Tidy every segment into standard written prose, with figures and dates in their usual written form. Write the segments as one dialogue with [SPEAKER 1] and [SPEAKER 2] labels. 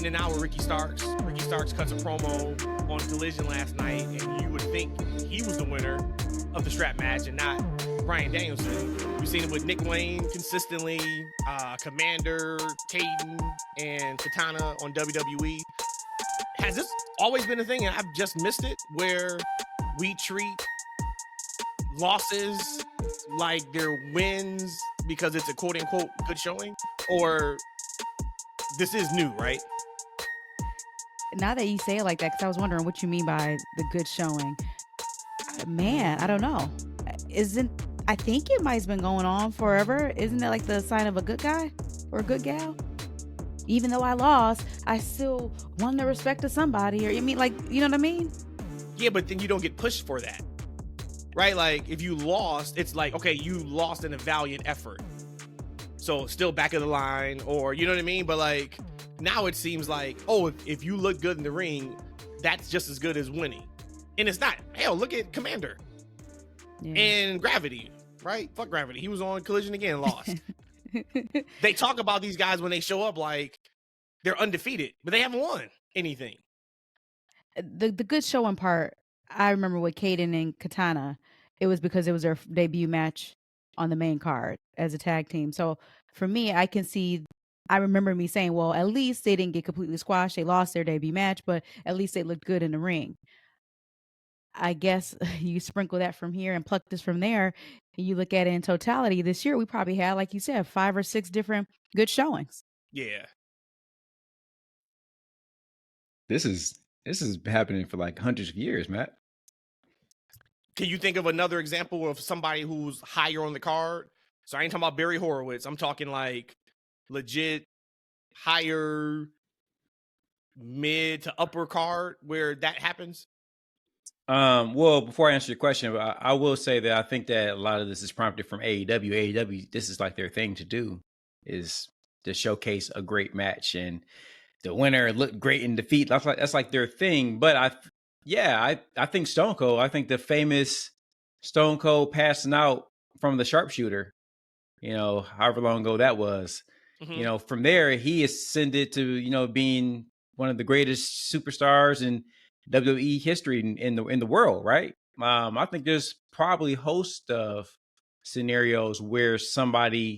[SPEAKER 1] in and out with Ricky Starks. Ricky Starks cuts a promo on Collision last night, and you would think he was the winner of the strap match and not Bryan Danielson. We've seen it with Nick Wayne consistently, Commander, Caden, and Katana on WWE. Has this always been a thing, and I've just missed it, where we treat losses like they're wins because it's a quote-unquote good showing? Or this is new, right?
[SPEAKER 2] Now that you say it like that, because I was wondering what you mean by the good showing. Man, I don't know. I think it might have been going on forever. Isn't that like the sign of a good guy or a good gal? Even though I lost, I still won the respect of somebody. Or you mean, like, you know what I mean?
[SPEAKER 1] Yeah, but then you don't get pushed for that, right? Like, if you lost, it's like, okay, you lost in a valiant effort, so still back of the line, or you know what I mean? But like, now it seems like, oh, if you look good in the ring, that's just as good as winning. And it's not. Hell, look at Commander and Gravity, right? Fuck Gravity. He was on Collision again, lost. They talk about these guys when they show up like they're undefeated, but they haven't won anything.
[SPEAKER 2] The good showing part, I remember with Caden and Katana, it was because it was their debut match on the main card as a tag team. So for me, I remember me saying, well, at least they didn't get completely squashed. They lost their debut match, but at least they looked good in the ring. I guess you sprinkle that from here and pluck this from there, and you look at it in totality. This year, we probably had, like you said, 5 or 6 different good showings.
[SPEAKER 1] Yeah.
[SPEAKER 3] This is happening for like hundreds of years, Matt.
[SPEAKER 1] Can you think of another example of somebody who's higher on the card? So I ain't talking about Barry Horowitz. I'm talking like legit higher mid to upper card where that happens.
[SPEAKER 3] Well, before I answer your question, I will say that I think that a lot of this is prompted from AEW. AEW, this is like their thing to do, is to showcase a great match and the winner looked great in defeat. That's like their thing. But I think Stone Cold. I think the famous Stone Cold passing out from the sharpshooter, however long ago that was.
[SPEAKER 1] Mm-hmm.
[SPEAKER 3] From there he ascended to being one of the greatest superstars in WWE history in the world, right? I think there's probably a host of scenarios where somebody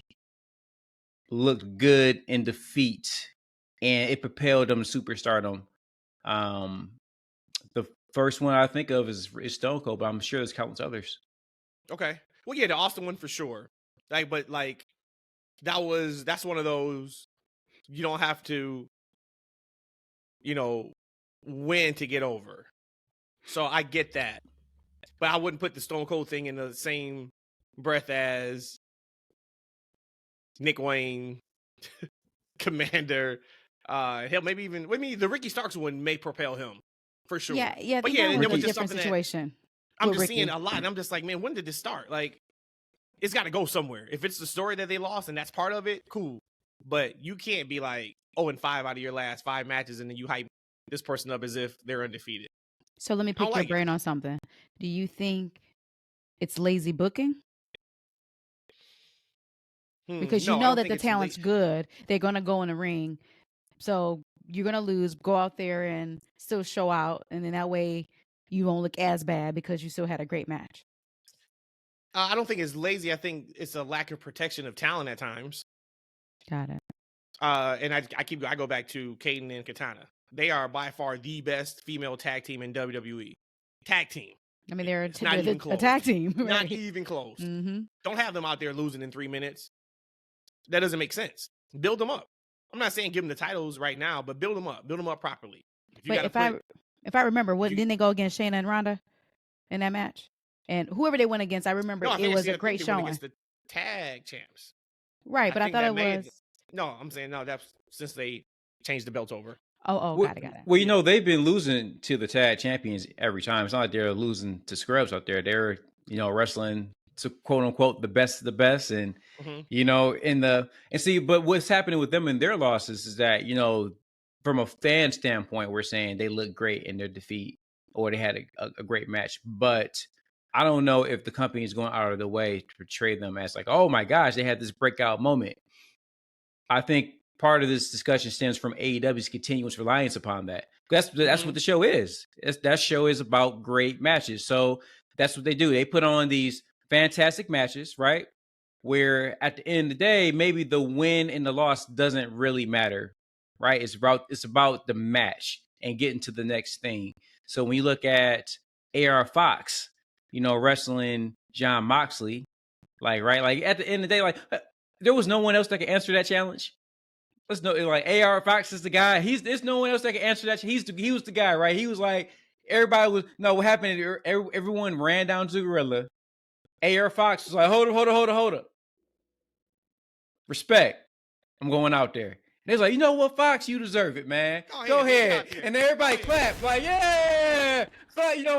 [SPEAKER 3] looked good in defeat and it propelled them to superstardom. The first one I think of is Stone Cold, but I'm sure there's countless others.
[SPEAKER 1] Okay. Well, yeah, the Austin one for sure. But that's one of those, you don't have to, win to get over. So I get that. But I wouldn't put the Stone Cold thing in the same breath as Nick Wayne, Commander. Hell, maybe even the Ricky Starks one may propel him for sure.
[SPEAKER 2] Yeah.
[SPEAKER 1] But yeah,
[SPEAKER 2] it was just something situation.
[SPEAKER 1] I'm just seeing a lot, and I'm just like, man, when did this start? Like, it's got to go somewhere. If it's the story that they lost and that's part of it, cool. But you can't be like 0-5 out of your last 5 matches, and then you hype this person up as if they're undefeated.
[SPEAKER 2] So let me pick your brain on something. Do you think it's lazy booking? Because that the talent's good. They're going to go in the ring. So you're going to lose, go out there and still show out. And then that way you won't look as bad because you still had a great match.
[SPEAKER 1] I don't think it's lazy. I think it's a lack of protection of talent at times.
[SPEAKER 2] Got it.
[SPEAKER 1] And I go back to Caden and Katana. They are by far the best female tag team in WWE. Tag team.
[SPEAKER 2] I mean, they're
[SPEAKER 1] not even close.
[SPEAKER 2] A tag team. Right?
[SPEAKER 1] Not even close.
[SPEAKER 2] Mm-hmm.
[SPEAKER 1] Don't have them out there losing in 3 minutes. That doesn't make sense. Build them up. I'm not saying give them the titles right now, but build them up. Build them up properly.
[SPEAKER 2] If I remember, didn't they go against Shayna and Ronda in that match? And whoever they went against, I remember it was a great showing.
[SPEAKER 1] Against the tag champs.
[SPEAKER 2] Right, but I thought it was.
[SPEAKER 1] No, I'm saying no. That's since they changed the belt over.
[SPEAKER 2] Oh, got it.
[SPEAKER 3] Well, they've been losing to the tag champions every time. It's not like they're losing to scrubs out there. They're, wrestling to quote unquote the best of the best. And, but what's happening with them and their losses is that, from a fan standpoint, we're saying they look great in their defeat or they had a great match. But I don't know if the company is going out of the way to portray them as like, oh my gosh, they had this breakout moment. I think part of this discussion stems from AEW's continuous reliance upon that. That's what the show is. That show is about great matches. So that's what they do. They put on these fantastic matches, right? Where at the end of the day, maybe the win and the loss doesn't really matter, right? It's about the match and getting to the next thing. So when you look at AR Fox, wrestling John Moxley, like at the end of the day, like there was no one else that could answer that challenge. Let's know, like AR Fox is the guy. There's no one else that can answer that. He was the guy, right? He was like, everybody was, no, what happened? Everyone ran down to the gorilla. AR Fox was like, hold up. Respect. I'm going out there. And they're like, you know what, Fox, you deserve it, man. Go ahead. And everybody clapped, like, yeah.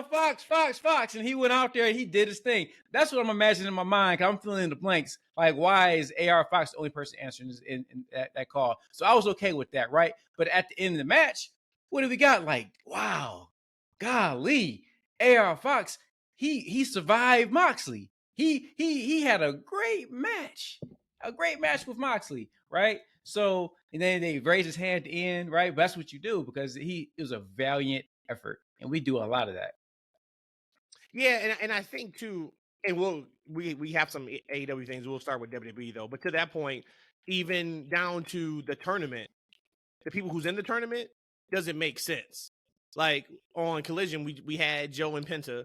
[SPEAKER 3] Fox. And he went out there and he did his thing. That's what I'm imagining in my mind, because I'm filling in the blanks. Like, why is AR Fox the only person answering in that call? So I was okay with that, right? But at the end of the match, what do we got? Like, wow, golly, AR Fox, he survived Moxley. He had a great match with Moxley, right? So, and then they raise his hand at the end, right? But that's what you do, because it was a valiant effort, and we do a lot of that.
[SPEAKER 1] Yeah, and I think too, and we have some AEW things. We'll start with WWE though, but to that point, even down to the tournament, the people who's in the tournament doesn't make sense. Like on Collision, we had Joe and Penta,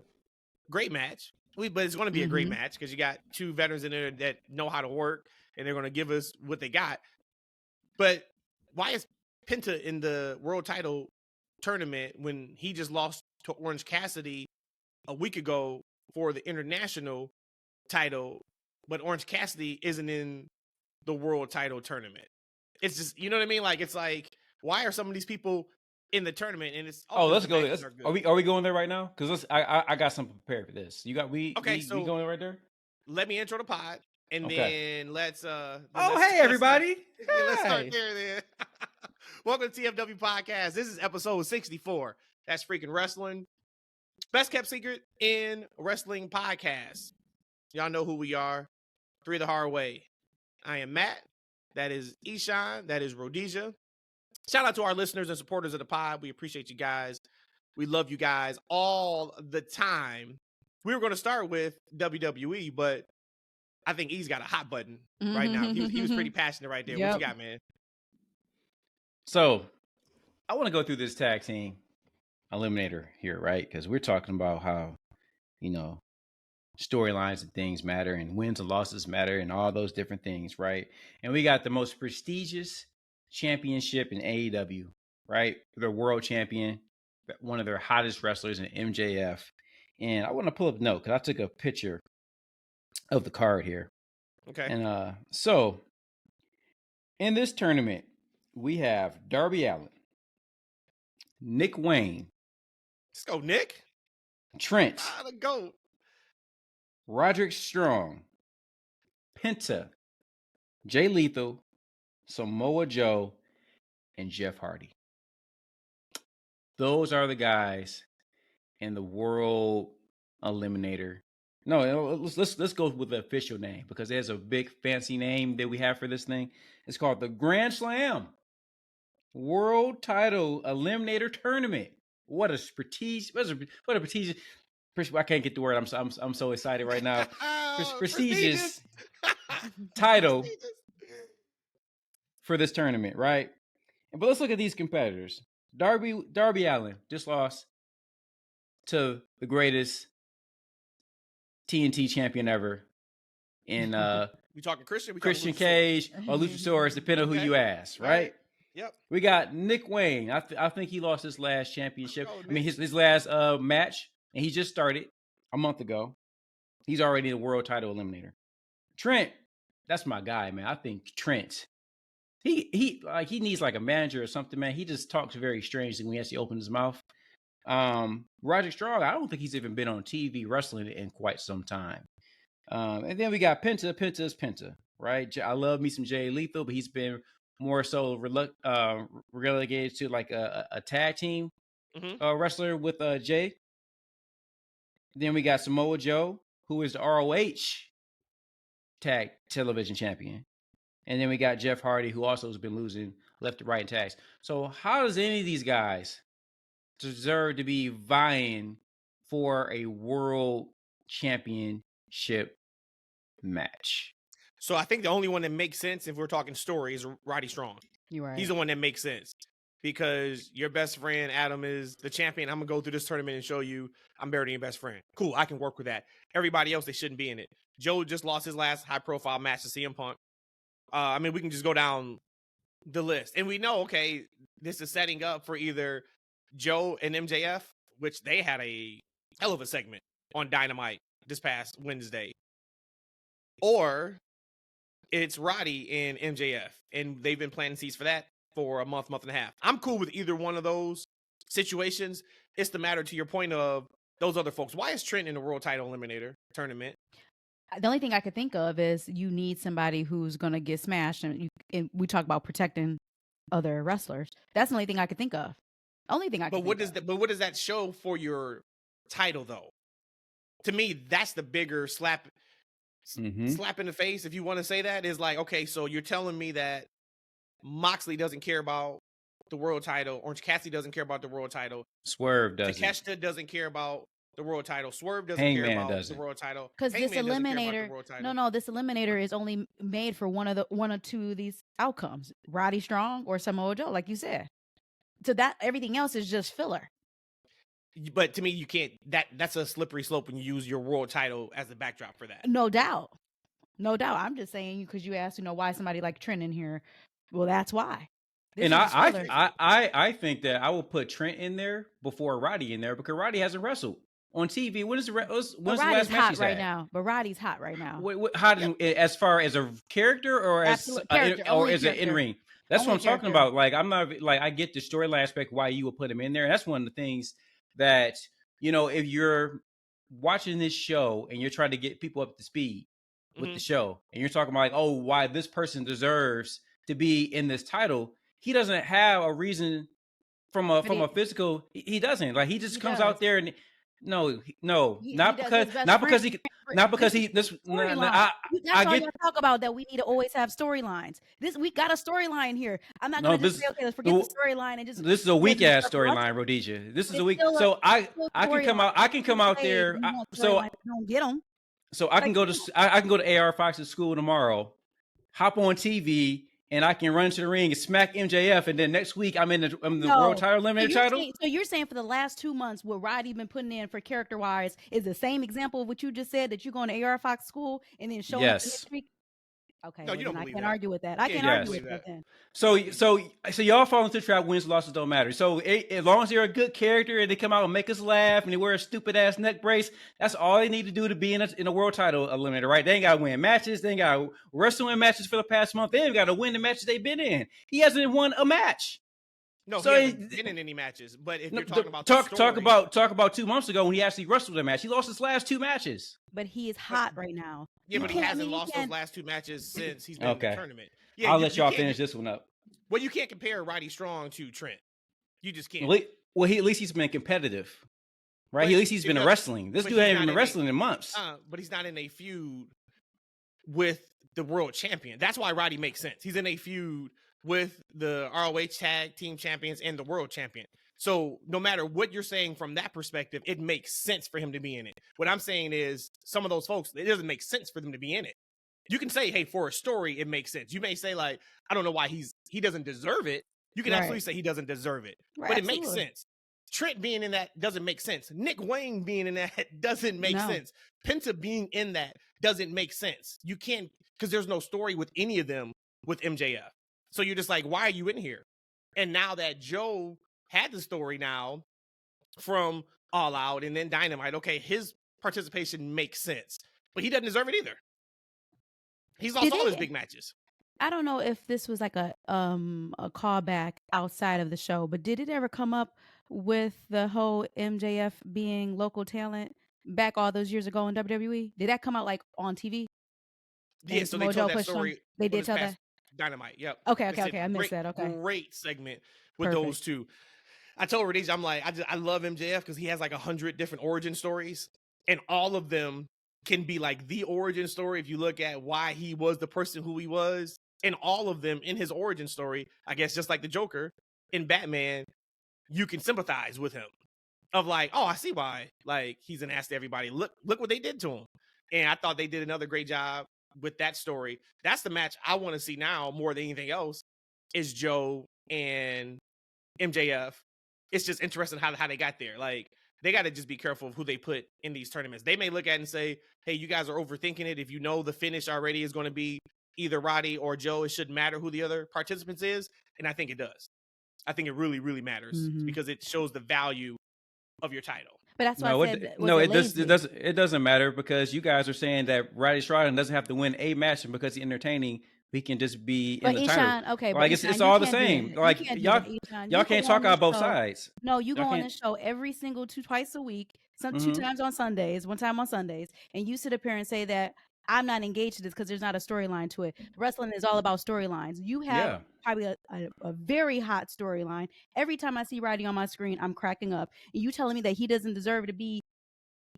[SPEAKER 1] great match. But it's going to be a great match because you got two veterans in there that know how to work, and they're going to give us what they got. But why is Penta in the world title tournament when he just lost to Orange Cassidy a week ago for the international title, but Orange Cassidy isn't in the world title tournament? It's just, you know what I mean? Like, it's like, why are some of these people in the tournament? And it's
[SPEAKER 3] let's go there. Are we going there right now? Because I got something prepared for this. We going there right there?
[SPEAKER 1] Let me intro the pod, and then let's
[SPEAKER 3] hey everybody.
[SPEAKER 1] Let's start there then. Welcome to TFW Podcast. This is episode 64. That's Freakin Wrestling. Best kept secret in wrestling podcast. Y'all know who we are. 3 the hard way. I am Matt. That is Eshaun. That is Rhodesia. Shout out to our listeners and supporters of the pod. We appreciate you guys. We love you guys all the time. We were going to start with WWE, but I think E's got a hot button right now. He was pretty passionate right there. Yep. What you got, man?
[SPEAKER 3] So I want to go through this tag team eliminator here, right? Because we're talking about how, storylines and things matter, and wins and losses matter, and all those different things, right? And we got the most prestigious championship in AEW, right? The world champion, one of their hottest wrestlers in MJF. And I want to pull up a note because I took a picture of the card here.
[SPEAKER 1] Okay.
[SPEAKER 3] And so in this tournament, we have Darby Allin, Nick Wayne.
[SPEAKER 1] Let's go, Nick.
[SPEAKER 3] Trent.
[SPEAKER 1] The GOAT.
[SPEAKER 3] Roderick Strong. Penta. Jay Lethal. Samoa Joe, and Jeff Hardy. Those are the guys in the World Eliminator. No, let's go with the official name, because there's a big fancy name that we have for this thing. It's called the Grand Slam World Title Eliminator Tournament. What a prestigious! I can't get the word. I'm so excited right now. Prestigious title for this tournament, right? But let's look at these competitors. Darby Allin just lost to the greatest TNT champion ever in
[SPEAKER 1] we talking Christian?
[SPEAKER 3] Christian Cage or Luchasaurus, depending on who you ask, right?
[SPEAKER 1] Yep.
[SPEAKER 3] We got Nick Wayne. I think he lost his last championship. His last match, and he just started a month ago. He's already in the world title eliminator. Trent, that's my guy, man. I think Trent, he needs like a manager or something, man. He just talks very strangely when he has to open his mouth. Roderick Strong, I don't think he's even been on TV wrestling in quite some time. And then we got Penta. Penta's Penta, right? I love me some Jay Lethal, but he's been more so relegated to like a tag team wrestler with Jay. Then we got Samoa Joe, who is the ROH tag television champion. And then we got Jeff Hardy, who also has been losing left to right in tags. So how does any of these guys deserve to be vying for a world championship match?
[SPEAKER 1] So I think the only one that makes sense if we're talking story is Roddy Strong.
[SPEAKER 2] You're right.
[SPEAKER 1] He's the one that makes sense because your best friend, Adam, is the champion. I'm going to go through this tournament and show you I'm better than your best friend. Cool, I can work with that. Everybody else, they shouldn't be in it. Joe just lost his last high-profile match to CM Punk. I mean, we can just go down the list. And we know, okay, this is setting up for either Joe and MJF, which they had a hell of a segment on Dynamite this past Wednesday. Or it's Roddy and MJF, and they've been planting seeds for that for a month and a half. I'm cool with either one of those situations. It's the matter to your point of those other folks. Why is Trent in the World Title Eliminator tournament?
[SPEAKER 2] The only thing I could think of is you need somebody who's going to get smashed, and we talk about protecting other wrestlers. That's the only thing I could think of. Only thing I could think of.
[SPEAKER 1] But what does that show for your title, though? To me, that's the bigger slap in the face, if you want to say that, is like, okay, so you're telling me that Moxley doesn't care about the world title, Orange Cassidy doesn't care about the world title,
[SPEAKER 3] Swerve doesn't,
[SPEAKER 1] Takeshita doesn't care about the world title, Swerve doesn't
[SPEAKER 3] Hangman
[SPEAKER 1] care about
[SPEAKER 3] doesn't.
[SPEAKER 1] the world title,
[SPEAKER 2] because this eliminator, this eliminator is only made for one or two of these outcomes: Roddy Strong or Samoa Joe, like you said. So that everything else is just filler.
[SPEAKER 1] But to me, you can't. That's a slippery slope when you use your world title as the backdrop for that.
[SPEAKER 2] No doubt. I'm just saying, because you asked, why somebody like Trent in here. Well, that's why.
[SPEAKER 3] And I think that I will put Trent in there before Roddy in there, because Roddy hasn't wrestled on TV. When's the last match he's
[SPEAKER 2] right
[SPEAKER 3] had?
[SPEAKER 2] now? But Roddy's hot right now.
[SPEAKER 3] As far as a character or as an in ring? That's what I'm talking about. Like, I'm not like, I get the storyline aspect why you would put him in there. And that's one of the things that, if you're watching this show and you're trying to get people up to speed with the show, and you're talking about like, oh, why this person deserves to be in this title, he doesn't have a reason from a physical. He doesn't. Like, he just comes out there and not because he. That's all y'all
[SPEAKER 2] talk about, that we need to always have storylines. We got a storyline here. I'm not going to just say, okay, let's forget the storyline and just.
[SPEAKER 3] This is a weak ass storyline, Rhodesia. This is a weak. So I can come out there. So
[SPEAKER 2] don't get them.
[SPEAKER 3] So I can go to AR Fox's school tomorrow, hop on TV, and I can run to the ring and smack MJF, and then next week I'm in the world title eliminator title.
[SPEAKER 2] So you're saying for the last 2 months, what Roddy been putting in for character wise is the same example of what you just said, that you're going to AR Fox school and then showing up next week? Okay,
[SPEAKER 1] no, you don't
[SPEAKER 2] I
[SPEAKER 1] believe
[SPEAKER 2] can't
[SPEAKER 1] that.
[SPEAKER 2] argue with that. I can't argue with that then.
[SPEAKER 3] So y'all fall into the trap. Wins, losses don't matter. So as long as they're a good character and they come out and make us laugh and they wear a stupid ass neck brace, that's all they need to do to be in a world title eliminator, right? They ain't got to win matches. They ain't got to wrestle matches for the past month. They ain't got to win the matches they've been in. He hasn't won a match.
[SPEAKER 1] No, so he hasn't been in any matches. But if you're talking about
[SPEAKER 3] talk about 2 months ago when he actually wrestled a match, he lost his last 2 matches.
[SPEAKER 2] But he is hot right now.
[SPEAKER 1] Yeah, but he hasn't lost those last 2 matches since he's been in the tournament. Yeah,
[SPEAKER 3] I'll let y'all finish this one up.
[SPEAKER 1] Well, you can't compare Roddy Strong to Trent. You just can't.
[SPEAKER 3] Well, at least he's been competitive, right? At least he's been wrestling. This dude hasn't been wrestling in months.
[SPEAKER 1] But he's not in a feud with the world champion. That's why Roddy makes sense. He's in a feud with the ROH tag team champions and the world champion. So no matter what you're saying from that perspective, it makes sense for him to be in it. What I'm saying is some of those folks, it doesn't make sense for them to be in it. You can say, hey, for a story, it makes sense. You may say, like, I don't know why he doesn't deserve it. You can absolutely say he doesn't deserve it, but it makes sense. Trent being in that doesn't make sense. Nick Wayne being in that doesn't make sense. Penta being in that doesn't make sense. You can't, because there's no story with any of them with MJF. So you're just like, why are you in here? And now that Joe had the story now from All Out and then Dynamite, okay, his participation makes sense, but he doesn't deserve it either. He's lost all his big matches.
[SPEAKER 2] I don't know if this was like a callback outside of the show, but did it ever come up with the whole MJF being local talent back all those years ago in WWE? Did that come out like on TV?
[SPEAKER 1] Yeah, so they told that story.
[SPEAKER 2] They did tell that.
[SPEAKER 1] Dynamite, yep.
[SPEAKER 2] Okay. I missed that. Okay.
[SPEAKER 1] Great segment with those two. I told Rhodesia, I'm like, I love MJF because he has like 100 different origin stories, and all of them can be like the origin story if you look at why he was the person who he was. And all of them in his origin story, I guess, just like the Joker in Batman, you can sympathize with him. Of like, oh, I see why. Like, he's an ass to everybody. Look what they did to him. And I thought they did another great job with that story. That's the match I want to see now more than anything else, is Joe and MJF. It's just interesting how they got there. Like, they got to just be careful of who they put in these tournaments. They may look at it and say, hey, you guys are overthinking it. If you know the finish already is going to be either Roddy or Joe, it shouldn't matter who the other participants is. And I think it does. I think it really, really matters because it shows the value of your title.
[SPEAKER 2] But that's why
[SPEAKER 3] it doesn't matter, because you guys are saying that Roddy Strong doesn't have to win a match, and because he's entertaining, he can just be in the title.
[SPEAKER 2] Okay,
[SPEAKER 3] like it's all the same. Like y'all can't talk out both sides.
[SPEAKER 2] No, you go on the show every single twice a week, two times on Sundays, one time on Sundays, and you sit up here and say that I'm not engaged to this because there's not a storyline to it. Wrestling is all about storylines. You have probably a very hot storyline. Every time I see Roddy on my screen, I'm cracking up. And you telling me that he doesn't deserve to be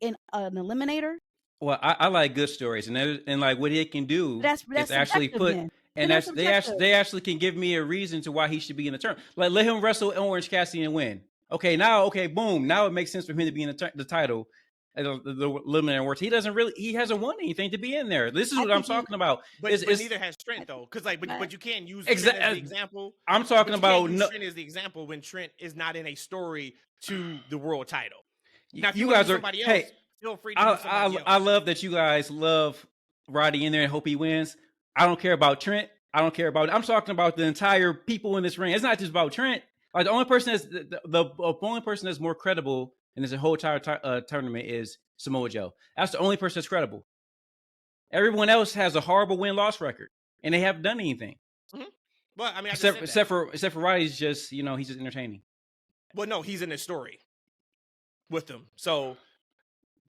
[SPEAKER 2] in an eliminator?
[SPEAKER 3] Well, I like good stories, and like what he can do is actually put, and they actually can give me a reason to why he should be in the tournament. Like, let him wrestle Orange Cassidy and win. Okay, boom. Now it makes sense for him to be in the title. The eliminator awards. He hasn't won anything to be in there. This is what I'm talking about.
[SPEAKER 1] But neither has Trent though, because but you can't use Trent as the example.
[SPEAKER 3] I'm talking about
[SPEAKER 1] Trent as the example when Trent is not in a story to the world title. Now, if
[SPEAKER 3] you guys are
[SPEAKER 1] somebody else, feel free to do somebody else.
[SPEAKER 3] I love that you guys love Roddy in there and hope he wins. I don't care about Trent. I'm talking about the entire people in this ring. It's not just about Trent. Like, the only person that's the only person that's more credible in this whole entire tournament is Samoa Joe. That's the only person that's credible. Everyone else has a horrible win-loss record, and they haven't done anything.
[SPEAKER 1] Well, I mean,
[SPEAKER 3] except for Roddy's just, he's just entertaining.
[SPEAKER 1] Well, no, he's in this story with them. So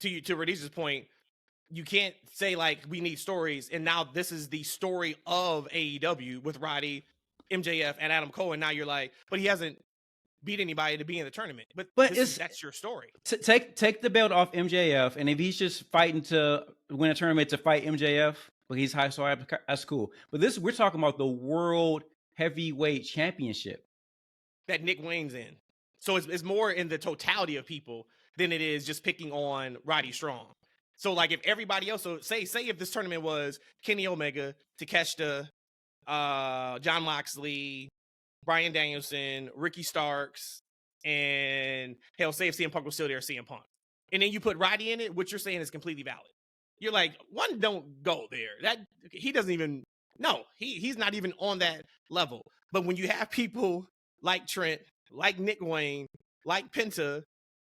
[SPEAKER 1] to Rhodesia's point, you can't say like we need stories, and now this is the story of AEW with Roddy, MJF, and Adam Cole, and now you're like, but he hasn't beat anybody to be in the tournament. But that's your story.
[SPEAKER 3] Take the belt off MJF, and if he's just fighting to win a tournament to fight MJF, well, he's high, so that's cool. But we're talking about the World Heavyweight Championship
[SPEAKER 1] that Nick Wayne's in. So it's more in the totality of people than it is just picking on Roddy Strong. So like if everybody else, so say if this tournament was Kenny Omega, Takeshita, John Moxley, Bryan Danielson, Ricky Starks, and hell, say if CM Punk was still there, CM Punk. And then you put Roddy in it, what you're saying is completely valid. You're like, one, don't go there. That he doesn't even, no, he's not even on that level. But when you have people like Trent, like Nick Wayne, like Penta,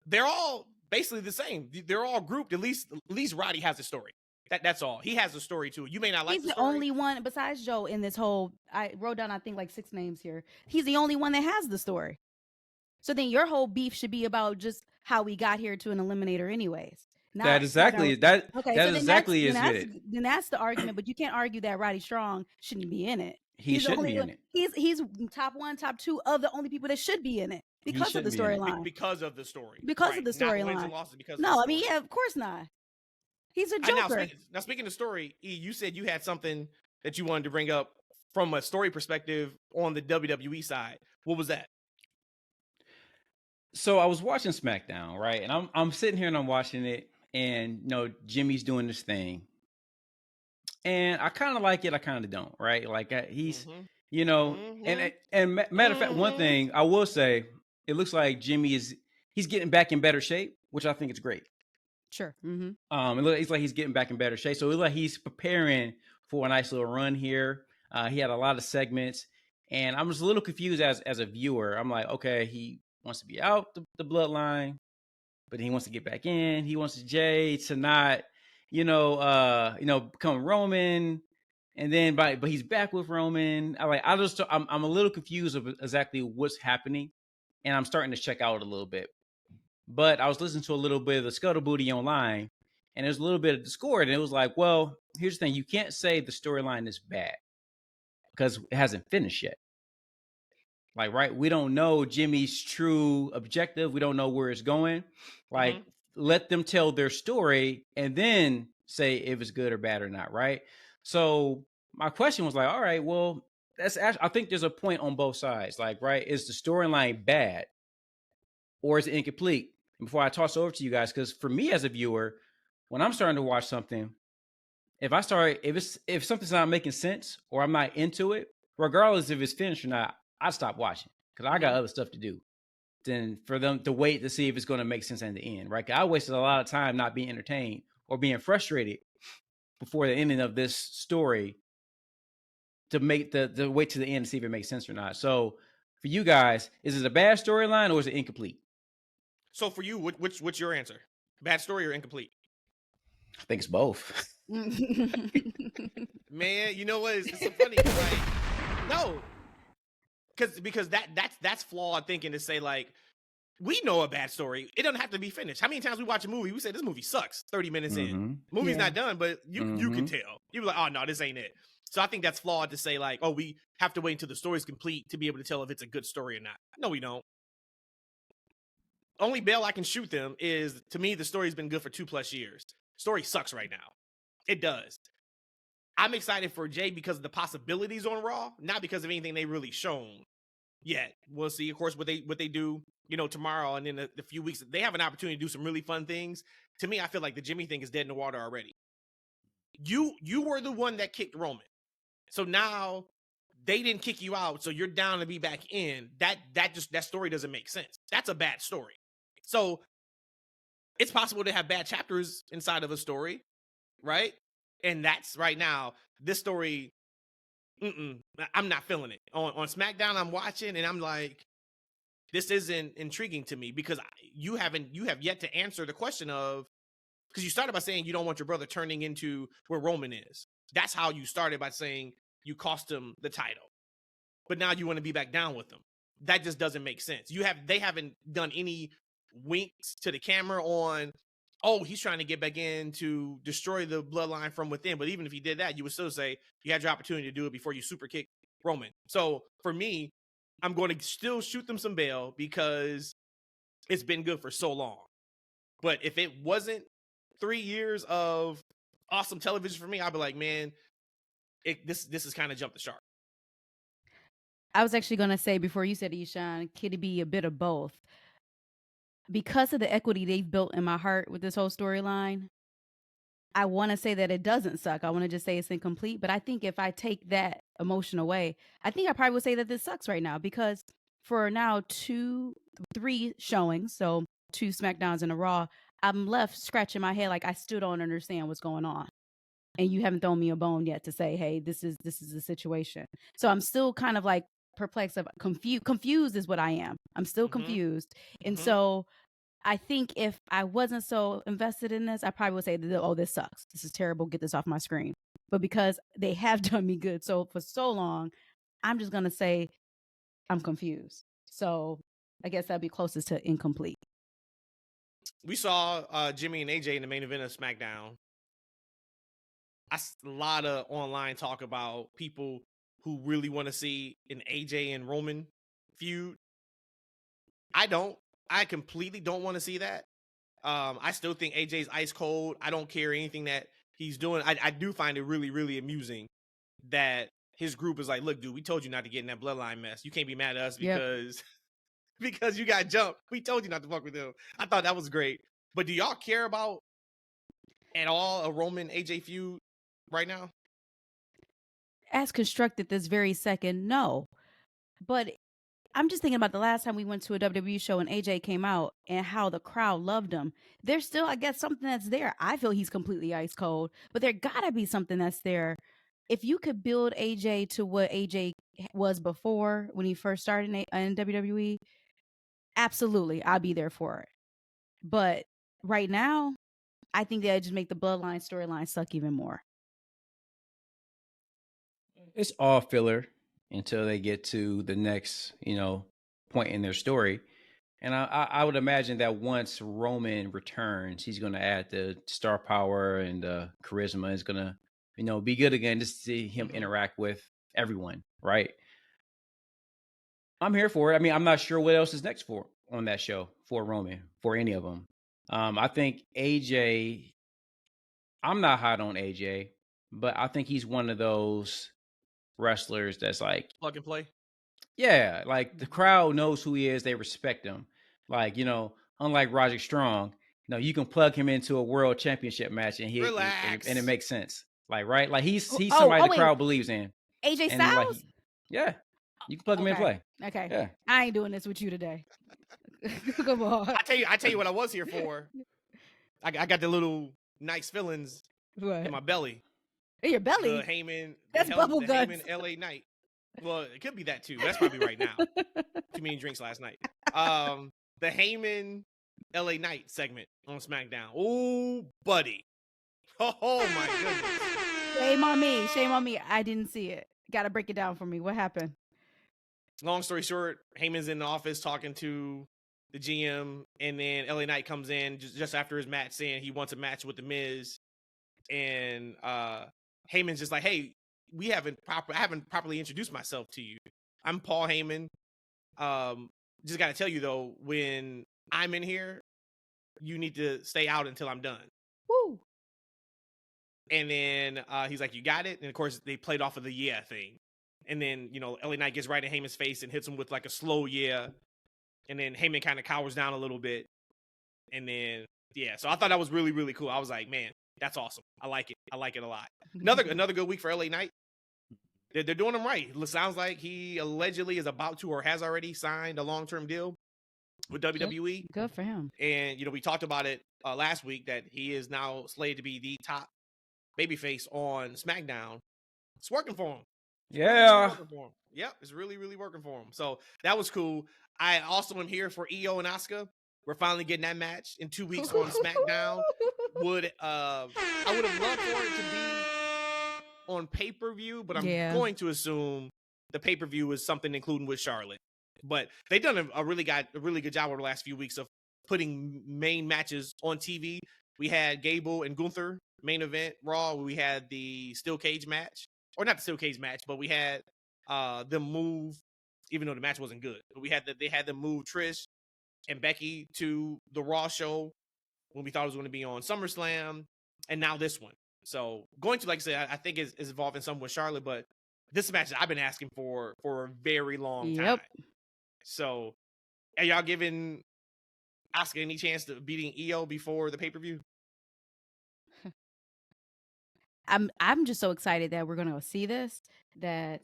[SPEAKER 1] they're all basically the same. They're all grouped. At least Roddy has a story. That's all. He has a story too. You may not like.
[SPEAKER 2] He's the only one besides Joe in this whole. I wrote down, I think, like 6 names here. He's the only one that has the story. So then your whole beef should be about just how we got here to an eliminator, anyways.
[SPEAKER 3] That exactly is it.
[SPEAKER 2] Then that's the argument. But you can't argue that Roddy Strong shouldn't be in it.
[SPEAKER 3] He shouldn't be in it.
[SPEAKER 2] He's top 1, top 2 of the only people that should be in it because of the storyline.
[SPEAKER 1] Because of the story.
[SPEAKER 2] Because of the storyline. No, I mean, yeah, of course not. He's a Joker.
[SPEAKER 1] Now, speaking of story, E, you said you had something that you wanted to bring up from a story perspective on the WWE side. What was that?
[SPEAKER 3] So I was watching SmackDown, right? And I'm sitting here and I'm watching it, and Jimmy's doing this thing. And I kind of like it, I kind of don't, right? Like he's, and matter of fact, one thing I will say, it looks like he's getting back in better shape, which I think is great.
[SPEAKER 2] Sure.
[SPEAKER 3] It's like he's getting back in better shape. So it's like he's preparing for a nice little run here. He had a lot of segments, and I'm just a little confused as a viewer. I'm like, okay, he wants to be out the bloodline, but he wants to get back in. He wants Jade to not, become Roman, and then but he's back with Roman. I'm a little confused of exactly what's happening, and I'm starting to check out a little bit. But I was listening to a little bit of the Scuttle Booty online, and there's a little bit of Discord, and it was like, well, here's the thing. You can't say the storyline is bad because it hasn't finished yet. Like, right? We don't know Jimmy's true objective. We don't know where it's going. Like, let them tell their story and then say if it's good or bad or not, right? So my question was like, all right, well, that's actually, I think there's a point on both sides. Like, right, is the storyline bad or is it incomplete? And before I toss it over to you guys, because for me as a viewer, when I'm starting to watch something, if something's not making sense or I'm not into it, regardless if it's finished or not, I stop watching because I got other stuff to do. Than for them to wait to see if it's going to make sense in the end, right? I wasted a lot of time not being entertained or being frustrated before the ending of this story to make the wait to the end to see if it makes sense or not. So for you guys, is it a bad storyline or is it incomplete?
[SPEAKER 1] So for you, what's your answer? Bad story or incomplete?
[SPEAKER 3] I think it's both.
[SPEAKER 1] Man, you know what? It's so funny. Like, no, because that's flawed thinking to say like, we know a bad story. It doesn't have to be finished. How many times we watch a movie, we say this movie sucks 30 minutes in. Movie's not done, but you can tell. You be like, oh no, this ain't it. So I think that's flawed to say like, oh, we have to wait until the story's complete to be able to tell if it's a good story or not. No, we don't. Only bail I can shoot them is, to me, the story's been good for 2+ years. Story sucks right now. It does. I'm excited for Jade because of the possibilities on Raw, not because of anything they really shown yet. We'll see, of course, what they do, tomorrow and in the few weeks. They have an opportunity to do some really fun things. To me, I feel like the Jimmy thing is dead in the water already. You were the one that kicked Roman. So now they didn't kick you out, so you're down to be back in. That story doesn't make sense. That's a bad story. So it's possible to have bad chapters inside of a story, right? And that's right now, this story, I'm not feeling it. On SmackDown, I'm watching and I'm like, this isn't intriguing to me because you have yet to answer the question of, because you started by saying you don't want your brother turning into where Roman is. That's how you started, by saying you cost him the title. But now you want to be back down with him. That just doesn't make sense. They haven't done any winks to the camera on, oh, he's trying to get back in to destroy the bloodline from within. But even if he did that, you would still say you had your opportunity to do it before you super kick Roman. So for me, I'm going to still shoot them some bail because it's been good for so long. But if it wasn't 3 years of awesome television for me, I'd be like, man, this is kind of jumped the shark.
[SPEAKER 2] I was actually going to say, before you said Eshaun, could it be a bit of both? Because of the equity they've built in my heart with this whole storyline, I want to say that it doesn't suck. I want to just say it's incomplete. But I think if I take that emotion away, I think I probably would say that this sucks right now, because for now 3 showings, so 2 SmackDowns and a Raw, I'm left scratching my head like I still don't understand what's going on. And you haven't thrown me a bone yet to say, hey, this is the situation. So I'm still kind of like perplexed, of confused is what I am. I'm still confused. And so I think if I wasn't so invested in this, I probably would say, oh, this sucks. This is terrible. Get this off my screen. But because they have done me good for so long, I'm just going to say I'm confused. So I guess that'd be closest to incomplete.
[SPEAKER 1] We saw Jimmy and AJ in the main event of SmackDown. A lot of online talk about people who really want to see an AJ and Roman feud. I completely don't want to see that. I still think AJ's ice cold. I don't care anything that he's doing. I do find it really, really amusing that his group is like, look, dude, we told you not to get in that bloodline mess. You can't be mad at us because you got jumped. We told you not to fuck with him. I thought that was great. But do y'all care about at all a Roman AJ feud right now?
[SPEAKER 2] As constructed this very second, no. But I'm just thinking about the last time we went to a WWE show and AJ came out and how the crowd loved him. There's still, I guess, something that's there. I feel he's completely ice cold, but there gotta be something that's there. If you could build AJ to what AJ was before when he first started in WWE, absolutely, I'll be there for it. But right now, I think that just make the bloodline storyline suck even more.
[SPEAKER 3] It's all filler until they get to the next, point in their story. And I would imagine that once Roman returns, he's going to add the star power and the charisma. Is going to, be good again, just to see him interact with everyone, right? I'm here for it. I mean, I'm not sure what else is next on that show for Roman, for any of them. I think AJ, I'm not hot on AJ, but I think he's one of those wrestlers that's like,
[SPEAKER 1] Plug and play.
[SPEAKER 3] yeah, like the crowd knows who he is. They respect him. Like, unlike Roderick Strong, you can plug him into a world championship match and
[SPEAKER 1] Relax.
[SPEAKER 3] and it makes sense. Like, right? Like he's
[SPEAKER 2] Oh,
[SPEAKER 3] somebody the
[SPEAKER 2] wait.
[SPEAKER 3] crowd believes in.
[SPEAKER 2] AJ
[SPEAKER 3] And like,
[SPEAKER 2] Styles?
[SPEAKER 3] yeah, you can plug him in and play.
[SPEAKER 2] Okay.
[SPEAKER 3] Yeah.
[SPEAKER 2] I ain't doing this with you today. Come on.
[SPEAKER 1] I tell you what I was here for. I got the little nice feelings
[SPEAKER 2] What?
[SPEAKER 1] in my belly.
[SPEAKER 2] In your belly?
[SPEAKER 1] The Heyman.
[SPEAKER 2] That's bubble
[SPEAKER 1] the
[SPEAKER 2] guts.
[SPEAKER 1] Heyman LA Night. Well, it could be that too. That's probably right now. Too many drinks last night. The Heyman LA Night segment on SmackDown. Oh, buddy. Oh my goodness.
[SPEAKER 2] Shame on me. Shame on me. I didn't see it. Got to break it down for me. What happened?
[SPEAKER 1] Long story short, Heyman's in the office talking to the GM, and then LA Knight comes in just after his match saying he wants a match with The Miz. And Heyman's just like, hey, I haven't properly introduced myself to you. I'm Paul Heyman. Just got to tell you, though, when I'm in here, you need to stay out until I'm done.
[SPEAKER 2] Woo.
[SPEAKER 1] And then he's like, you got it? And, of course, they played off of the yeah thing. And then, LA Knight gets right in Heyman's face and hits him with like a slow yeah. And then Heyman kind of cowers down a little bit. And then, yeah. So I thought that was really, really cool. I was like, man, that's awesome. I like it. I like it a lot. Another good week for LA Knight. They're doing him right. It sounds like he allegedly is about to or has already signed a long-term deal with WWE.
[SPEAKER 2] Good for him.
[SPEAKER 1] And, we talked about it last week that he is now slated to be the top babyface on SmackDown. It's working for him.
[SPEAKER 3] Yeah.
[SPEAKER 1] Yep, it's really, really working for him. So that was cool. I also am here for Io and Asuka. We're finally getting that match in 2 weeks on SmackDown. I would have loved for it to be on pay-per-view, but I'm going to assume the pay-per-view is something including with Charlotte. But they've done a really good job over the last few weeks of putting main matches on TV. We had Gable and Gunther main event Raw. We had the steel cage match. Or not the steel cage match, but we had them move, even though the match wasn't good. But they had them move Trish and Becky to the Raw show when we thought it was going to be on SummerSlam, and now this one. So going to, like I said, I think is involving some with Charlotte, but this match I've been asking for a very long time. So are y'all giving Asuka any chance to beating Io before the pay-per-view?
[SPEAKER 2] I'm just so excited that we're gonna see this that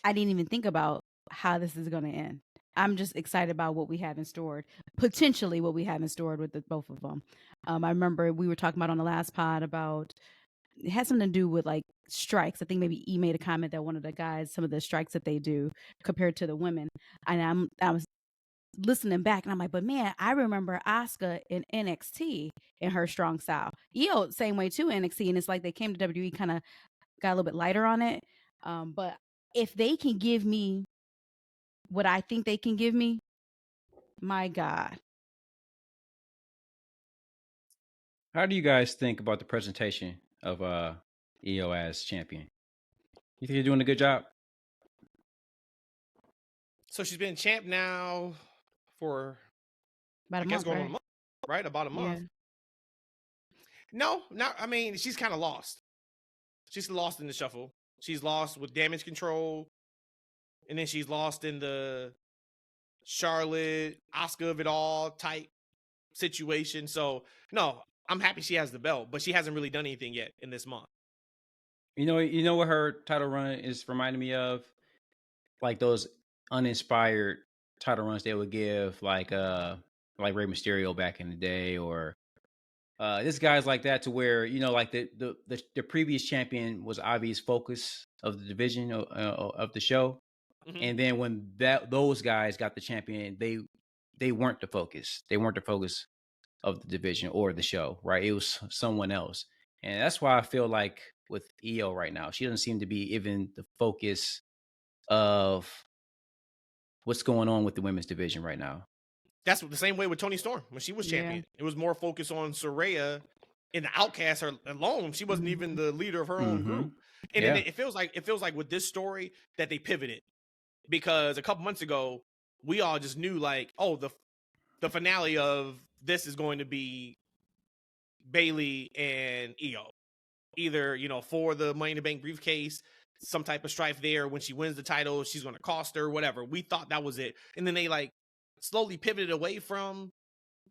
[SPEAKER 2] I didn't even think about how this is gonna end. I'm just excited about what we have in store, potentially what we have in store with both of them. I remember we were talking about on the last pod about it had something to do with like strikes. I think maybe E made a comment that one of the guys, some of the strikes that they do compared to the women, and I was listening back and I'm like, but man, I remember Asuka in NXT in her strong style. Io, same way too, NXT. And it's like they came to WWE, kind of got a little bit lighter on it. But if they can give me what I think they can give me, my God.
[SPEAKER 3] How do you guys think about the presentation of Io as champion? You think you're doing a good job?
[SPEAKER 1] So she's been champ now for
[SPEAKER 2] about a month,
[SPEAKER 1] going on a month, right? About a month.
[SPEAKER 2] Yeah.
[SPEAKER 1] No, not. I mean, she's kind of lost. She's lost in the shuffle. She's lost with Damage Control, and then she's lost in the Charlotte, Asuka of it all type situation. So no, I'm happy she has the belt, but she hasn't really done anything yet in this month.
[SPEAKER 3] You know what her title run is reminding me of? Like those uninspired title runs they would give like Rey Mysterio back in the day, or this guy's like that, to where like the previous champion was obvious focus of the division of the show, and then when those guys got the champion, they weren't the focus. They weren't the focus of the division or the show, right? It was someone else, and that's why I feel like with Io right now, she doesn't seem to be even the focus of what's going on with the women's division right now. That's
[SPEAKER 1] the same way with Toni Storm when she was champion. It was more focused on Saraya and the Outcast alone. She wasn't even the leader of her own group. And then it feels like with this story that they pivoted, because a couple months ago we all just knew like, oh, the finale of this is going to be Bayley and Io. either, for the Money in the Bank briefcase, some type of strife there. When she wins the title, she's going to cost her, whatever. We thought that was it. And then they like slowly pivoted away from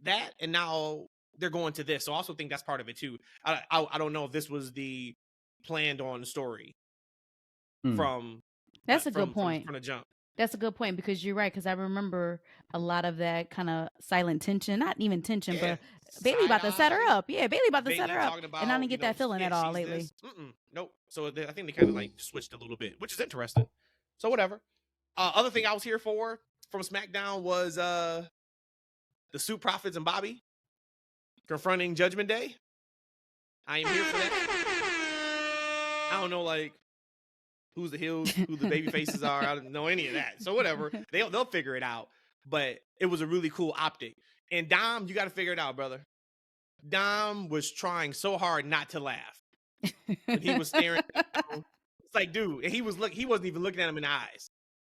[SPEAKER 1] that. And now they're going to this. So I also think that's part of it too. I don't know if this was the planned on story from
[SPEAKER 2] that's a good point
[SPEAKER 1] from the jump.
[SPEAKER 2] That's a good point, because you're right. Because I remember a lot of that kind of silent tension, not even tension, but Bailey about to set her up. Yeah, Bailey about to set her up. And I didn't get that feeling at all lately.
[SPEAKER 1] Nope. So I think they kind of like switched a little bit, which is interesting. So whatever. Other thing I was here for from SmackDown was the Suit Profits and Bobby confronting Judgment Day. I am here for that. I don't know, like, who's the heels, who the baby faces are. I don't know any of that. So whatever. They'll figure it out. But it was a really cool optic. And Dom, you got to figure it out, brother. Dom was trying so hard not to laugh. When he was staring at him. It's like, dude, and he wasn't even looking at him in the eyes.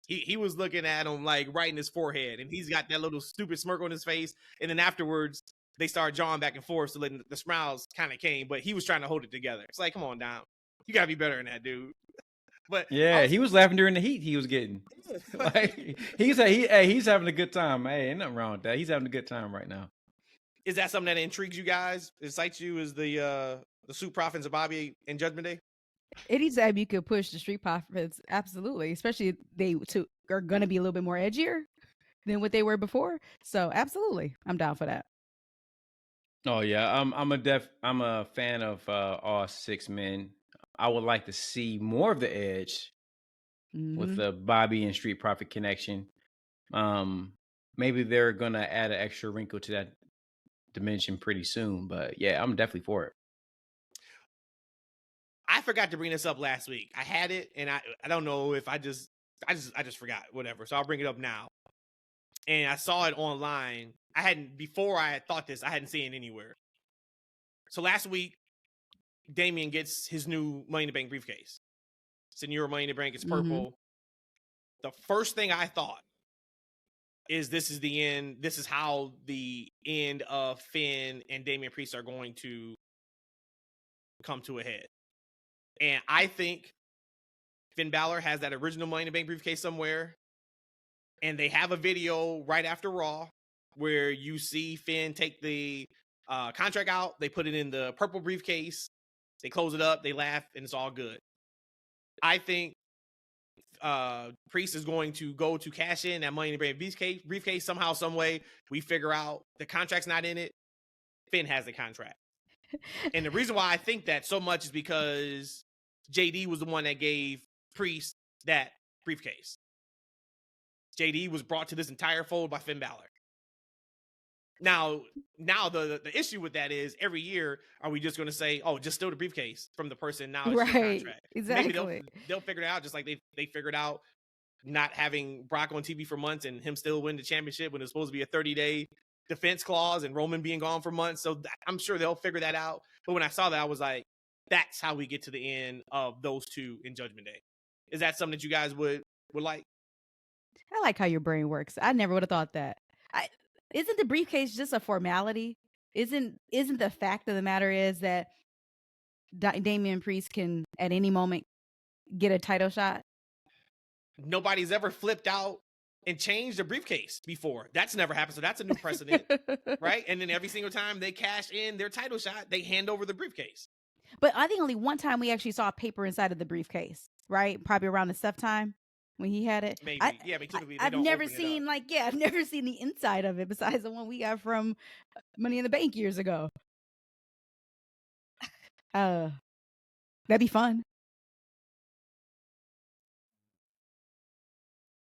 [SPEAKER 1] He was looking at him like right in his forehead. And he's got that little stupid smirk on his face. And then afterwards, they started jawing back and forth. So the smiles kind of came. But he was trying to hold it together. It's like, come on, Dom. You got to be better than that, dude. But
[SPEAKER 3] yeah, he was laughing during the heat he was getting. Like, he's having a good time. Hey, ain't nothing wrong with that. He's having a good time right now.
[SPEAKER 1] Is that something that intrigues you guys? Excites you? Is the Suit Profits of Bobby and Judgment Day?
[SPEAKER 2] Anytime you could push the Street Profits, absolutely. Especially they are going to be a little bit more edgier than what they were before. So absolutely, I'm down for that.
[SPEAKER 3] Oh yeah, I'm a fan of all 6 men. I would like to see more of the edge with the Bobby and Street Profit connection. Maybe they're gonna add an extra wrinkle to that dimension pretty soon. But yeah, I'm definitely for it.
[SPEAKER 1] I forgot to bring this up last week. I had it, and I don't know if I just forgot. Whatever. So I'll bring it up now. And I saw it online. Before I had thought this, I hadn't seen it anywhere. So last week, Damian gets his new Money in the Bank briefcase. It's in your Money in the Bank. It's purple. The first thing I thought is this is the end. This is how the end of Finn and Damian Priest are going to come to a head. And I think Finn Balor has that original Money in the Bank briefcase somewhere. And they have a video right after Raw where you see Finn take the contract out. They put it in the purple briefcase. They close it up. They laugh, and it's all good. I think Priest is going to go to cash in that Money in the Bank briefcase somehow, some way. We figure out the contract's not in it. Finn has the contract. And the reason why I think that so much is because JD was the one that gave Priest that briefcase. JD was brought to this entire fold by Finn Balor. Now the issue with that is every year, are we just going to say, oh, just steal the briefcase from the person now? It's your contract.
[SPEAKER 2] Exactly.
[SPEAKER 1] Maybe they'll figure it out, just like they figured out not having Brock on TV for months and him still win the championship when it's supposed to be a 30-day defense clause and Roman being gone for months. So I'm sure they'll figure that out. But when I saw that, I was like, that's how we get to the end of those two in Judgment Day. Is that something that you guys would like?
[SPEAKER 2] I like how your brain works. I never would have thought that. Isn't the briefcase just a formality? Isn't the fact of the matter is that Damian Priest can at any moment get a title shot?
[SPEAKER 1] Nobody's ever flipped out and changed a briefcase before. That's never happened. So that's a new precedent, right? And then every single time they cash in their title shot, they hand over the briefcase.
[SPEAKER 2] But I think only one time we actually saw paper inside of the briefcase, right? Probably around the Steph time. When he had it,
[SPEAKER 1] maybe. Typically
[SPEAKER 2] I've never seen I've never seen the inside of it besides the one we got from Money in the Bank years ago. That'd be fun.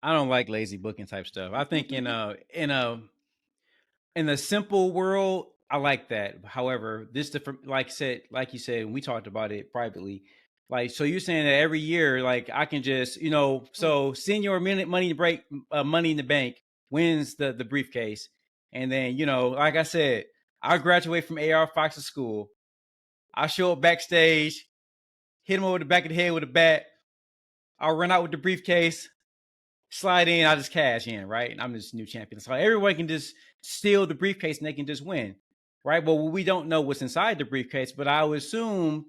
[SPEAKER 3] I don't like lazy booking type stuff. I think in a simple world, I like that. However, this different, like you said, we talked about it privately. Like, so you're saying that every year, like, I can just, so senior Money in the Bank wins the briefcase. And then, like I said, I graduate from AR Fox's school. I show up backstage, hit him over the back of the head with a bat. I'll run out with the briefcase, slide in, I'll just cash in, right? And I'm this new champion. So everyone can just steal the briefcase and they can just win, right? Well, we don't know what's inside the briefcase, but I would assume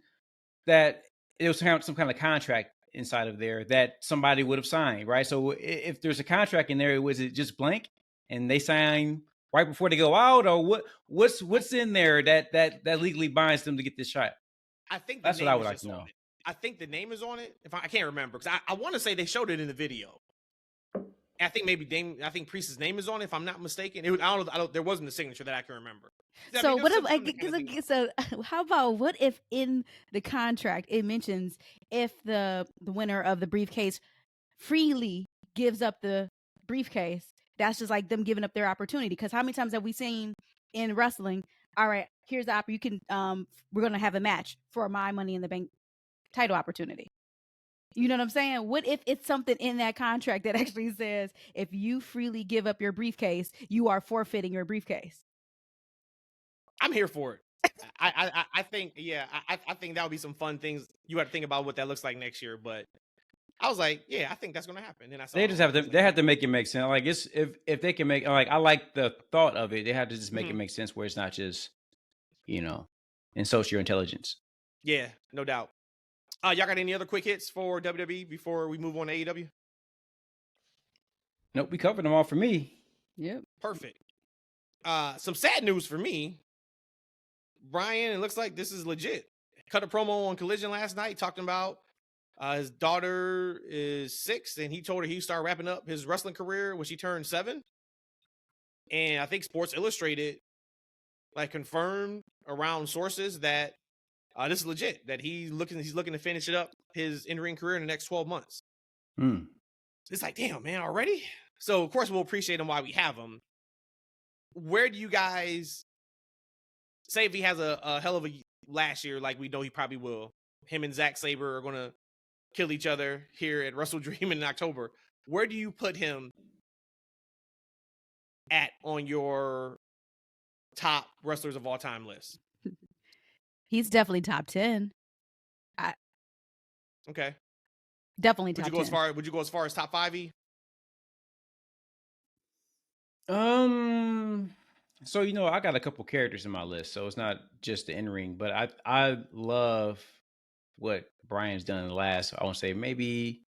[SPEAKER 3] that it was some kind of contract inside of there that somebody would have signed, right? So if there's a contract in there, was it just blank and they sign right before they go out, or what's in there that legally binds them to get this shot?
[SPEAKER 1] I think
[SPEAKER 3] That's what I would like to know.
[SPEAKER 1] I think the name is on it. If I can't remember, because I want to say they showed it in the video. I think maybe I think Priest's name is on it, if I'm not mistaken. I don't know. There wasn't a signature that I can remember.
[SPEAKER 2] So what if so how about what if in the contract it mentions if the winner of the briefcase freely gives up the briefcase? That's just like them giving up their opportunity. Because how many times have we seen in wrestling? All right, here's the opportunity. You can we're gonna have a match for my Money in the Bank title opportunity. You know what I'm saying? What if it's something in that contract that actually says if you freely give up your briefcase, you are forfeiting your briefcase?
[SPEAKER 1] I'm here for it. I think, yeah, I think that would be some fun things. You have to think about what that looks like next year. But I was like, yeah, I think that's going to happen. And I saw
[SPEAKER 3] they just have to make it make sense. Like if they can make, like, I like the thought of it. They have to just make it make sense where it's not just, insult your intelligence.
[SPEAKER 1] Yeah, no doubt. Y'all got any other quick hits for WWE before we move on to AEW?
[SPEAKER 3] Nope, we covered them all for me.
[SPEAKER 2] Yep.
[SPEAKER 1] Perfect. Some sad news for me. Bryan, it looks like this is legit. Cut a promo on Collision last night talking about his daughter is 6, and he told her he'd start wrapping up his wrestling career when she turned 7. And I think Sports Illustrated confirmed around sources that this is legit, that he's looking to finish it up, his in-ring career, in the next 12 months. It's like, damn, man, already? So, of course, we'll appreciate him while we have him. Where do you guys say, if he has a hell of a last year, like we know he probably will, him and Zack Sabre are going to kill each other here at Wrestle Dream in October, where do you put him at on your top wrestlers of all time list?
[SPEAKER 2] He's definitely top 10.
[SPEAKER 1] Okay.
[SPEAKER 2] Definitely top 10.
[SPEAKER 1] Would you go as far as top 5?
[SPEAKER 3] So I got a couple characters in my list, so it's not just the in-ring, but I love what Bryan's done in the last, I want to say, maybe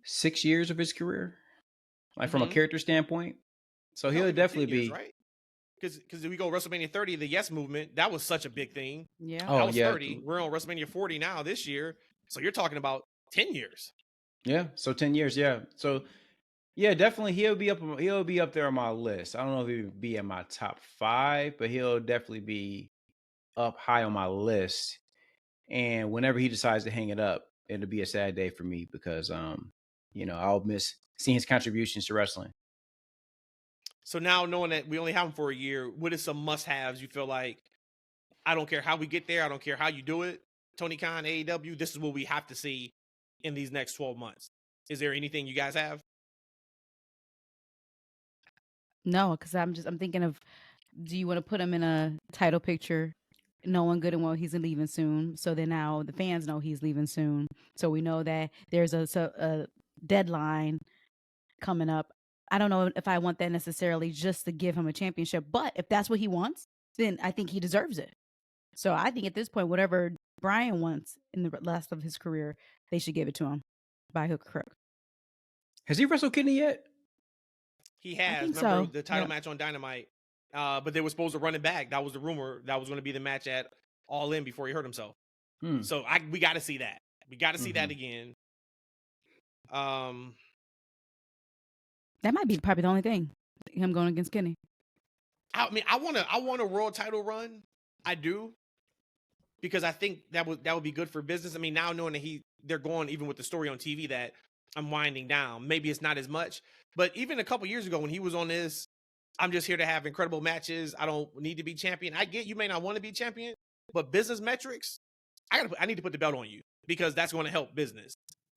[SPEAKER 3] 6 years of his career, from a character standpoint. So he'll definitely be
[SPEAKER 1] right. Because if we go WrestleMania 30, the Yes Movement, that was such a big thing.
[SPEAKER 2] Yeah.
[SPEAKER 1] Oh, that was 30. We're on WrestleMania 40 now this year. So you're talking about 10 years.
[SPEAKER 3] Yeah. So 10 years. Yeah. So yeah, definitely he'll be up there on my list. I don't know if he'll be in my top 5, but he'll definitely be up high on my list. And whenever he decides to hang it up, it'll be a sad day for me because I'll miss seeing his contributions to wrestling.
[SPEAKER 1] So now, knowing that we only have him for a year, what are some must-haves you feel like, I don't care how we get there, I don't care how you do it, Tony Khan, AEW, this is what we have to see in these next 12 months? Is there anything you guys have?
[SPEAKER 2] No, because I'm thinking of, do you want to put him in a title picture knowing good and well he's leaving soon? So then now the fans know he's leaving soon. So we know that there's a deadline coming up. I don't know if I want that necessarily just to give him a championship, but if that's what he wants, then I think he deserves it. So I think at this point, whatever Bryan wants in the last of his career, they should give it to him by hook or crook.
[SPEAKER 3] Has he wrestled Kenny yet?
[SPEAKER 1] He has. Remember the title match on Dynamite, but they were supposed to run it back. That was the rumor. That was going to be the match at All In before he hurt himself. So we got to see that. We got to see that again.
[SPEAKER 2] That might be probably the only thing, him going against Kenny.
[SPEAKER 1] I mean, I want a world title run. I do, because I think that would be good for business. I mean, now knowing that they're going even with the story on TV that I'm winding down, maybe it's not as much. But even a couple years ago when he was on this, I'm just here to have incredible matches. I don't need to be champion. I get you may not want to be champion, but business metrics, I need to put the belt on you because that's going to help business.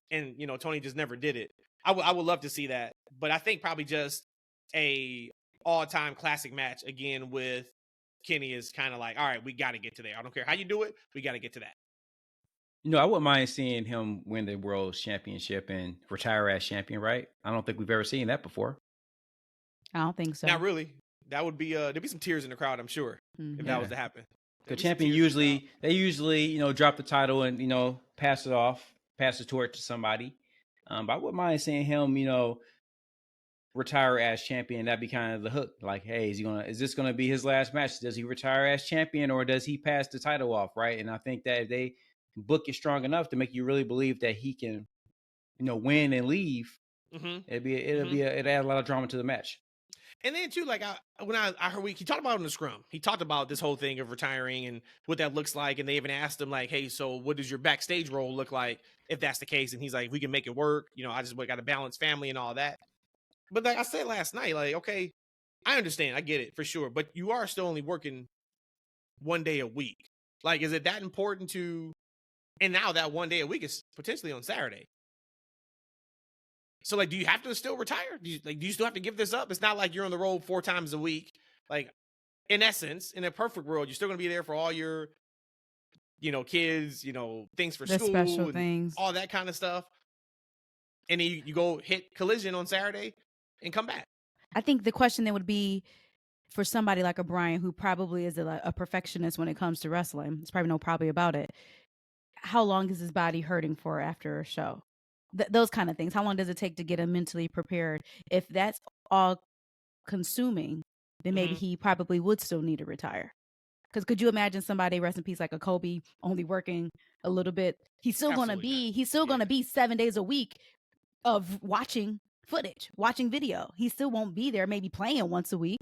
[SPEAKER 1] And Tony just never did it. I would love to see that, but I think probably just a all-time classic match again with Kenny is kind of like, all right, we got to get to there. I don't care how you do it. We got to get to that.
[SPEAKER 3] I wouldn't mind seeing him win the world championship and retire as champion, right? I don't think we've ever seen that before.
[SPEAKER 2] I don't think so.
[SPEAKER 1] Not really. That would be, there'd be some tears in the crowd, I'm sure, if that was to happen.
[SPEAKER 3] Because champion usually drop the title and pass the torch to somebody. But I wouldn't mind seeing him retire as champion. That'd be kind of the hook. Like, hey, is this gonna be his last match? Does he retire as champion or does he pass the title off? Right. And I think that if they book it strong enough to make you really believe that he can, win and leave, it'd add a lot of drama to the match.
[SPEAKER 1] And then too, like when I heard he talked about it in the scrum. He talked about this whole thing of retiring and what that looks like. And they even asked him like, "Hey, so what does your backstage role look like if that's the case?" And he's like, "We can make it work. I just got to balance family and all that." But like I said last night, like, okay, I understand, I get it for sure, but you are still only working 1 day a week. Like, is it that important to? And now that 1 day a week is potentially on Saturday. So, like, do you have to still retire? Do you still have to give this up? It's not like you're on the road 4 times a week. Like, in essence, in a perfect world, you're still going to be there for all your, kids, things for school,
[SPEAKER 2] special things,
[SPEAKER 1] all that kind of stuff. And then you go hit Collision on Saturday and come back.
[SPEAKER 2] I think the question then would be for somebody like a Bryan, who probably is a perfectionist when it comes to wrestling. There's probably no probably about it. How long is his body hurting for after a show? Those kind of things. How long does it take to get him mentally prepared? If that's all consuming, then maybe he probably would still need to retire. Because could you imagine somebody, rest in peace, like a Kobe, only working a little bit? He's still going to be 7 days a week of watching footage, watching video. He still won't be there, maybe playing once a week,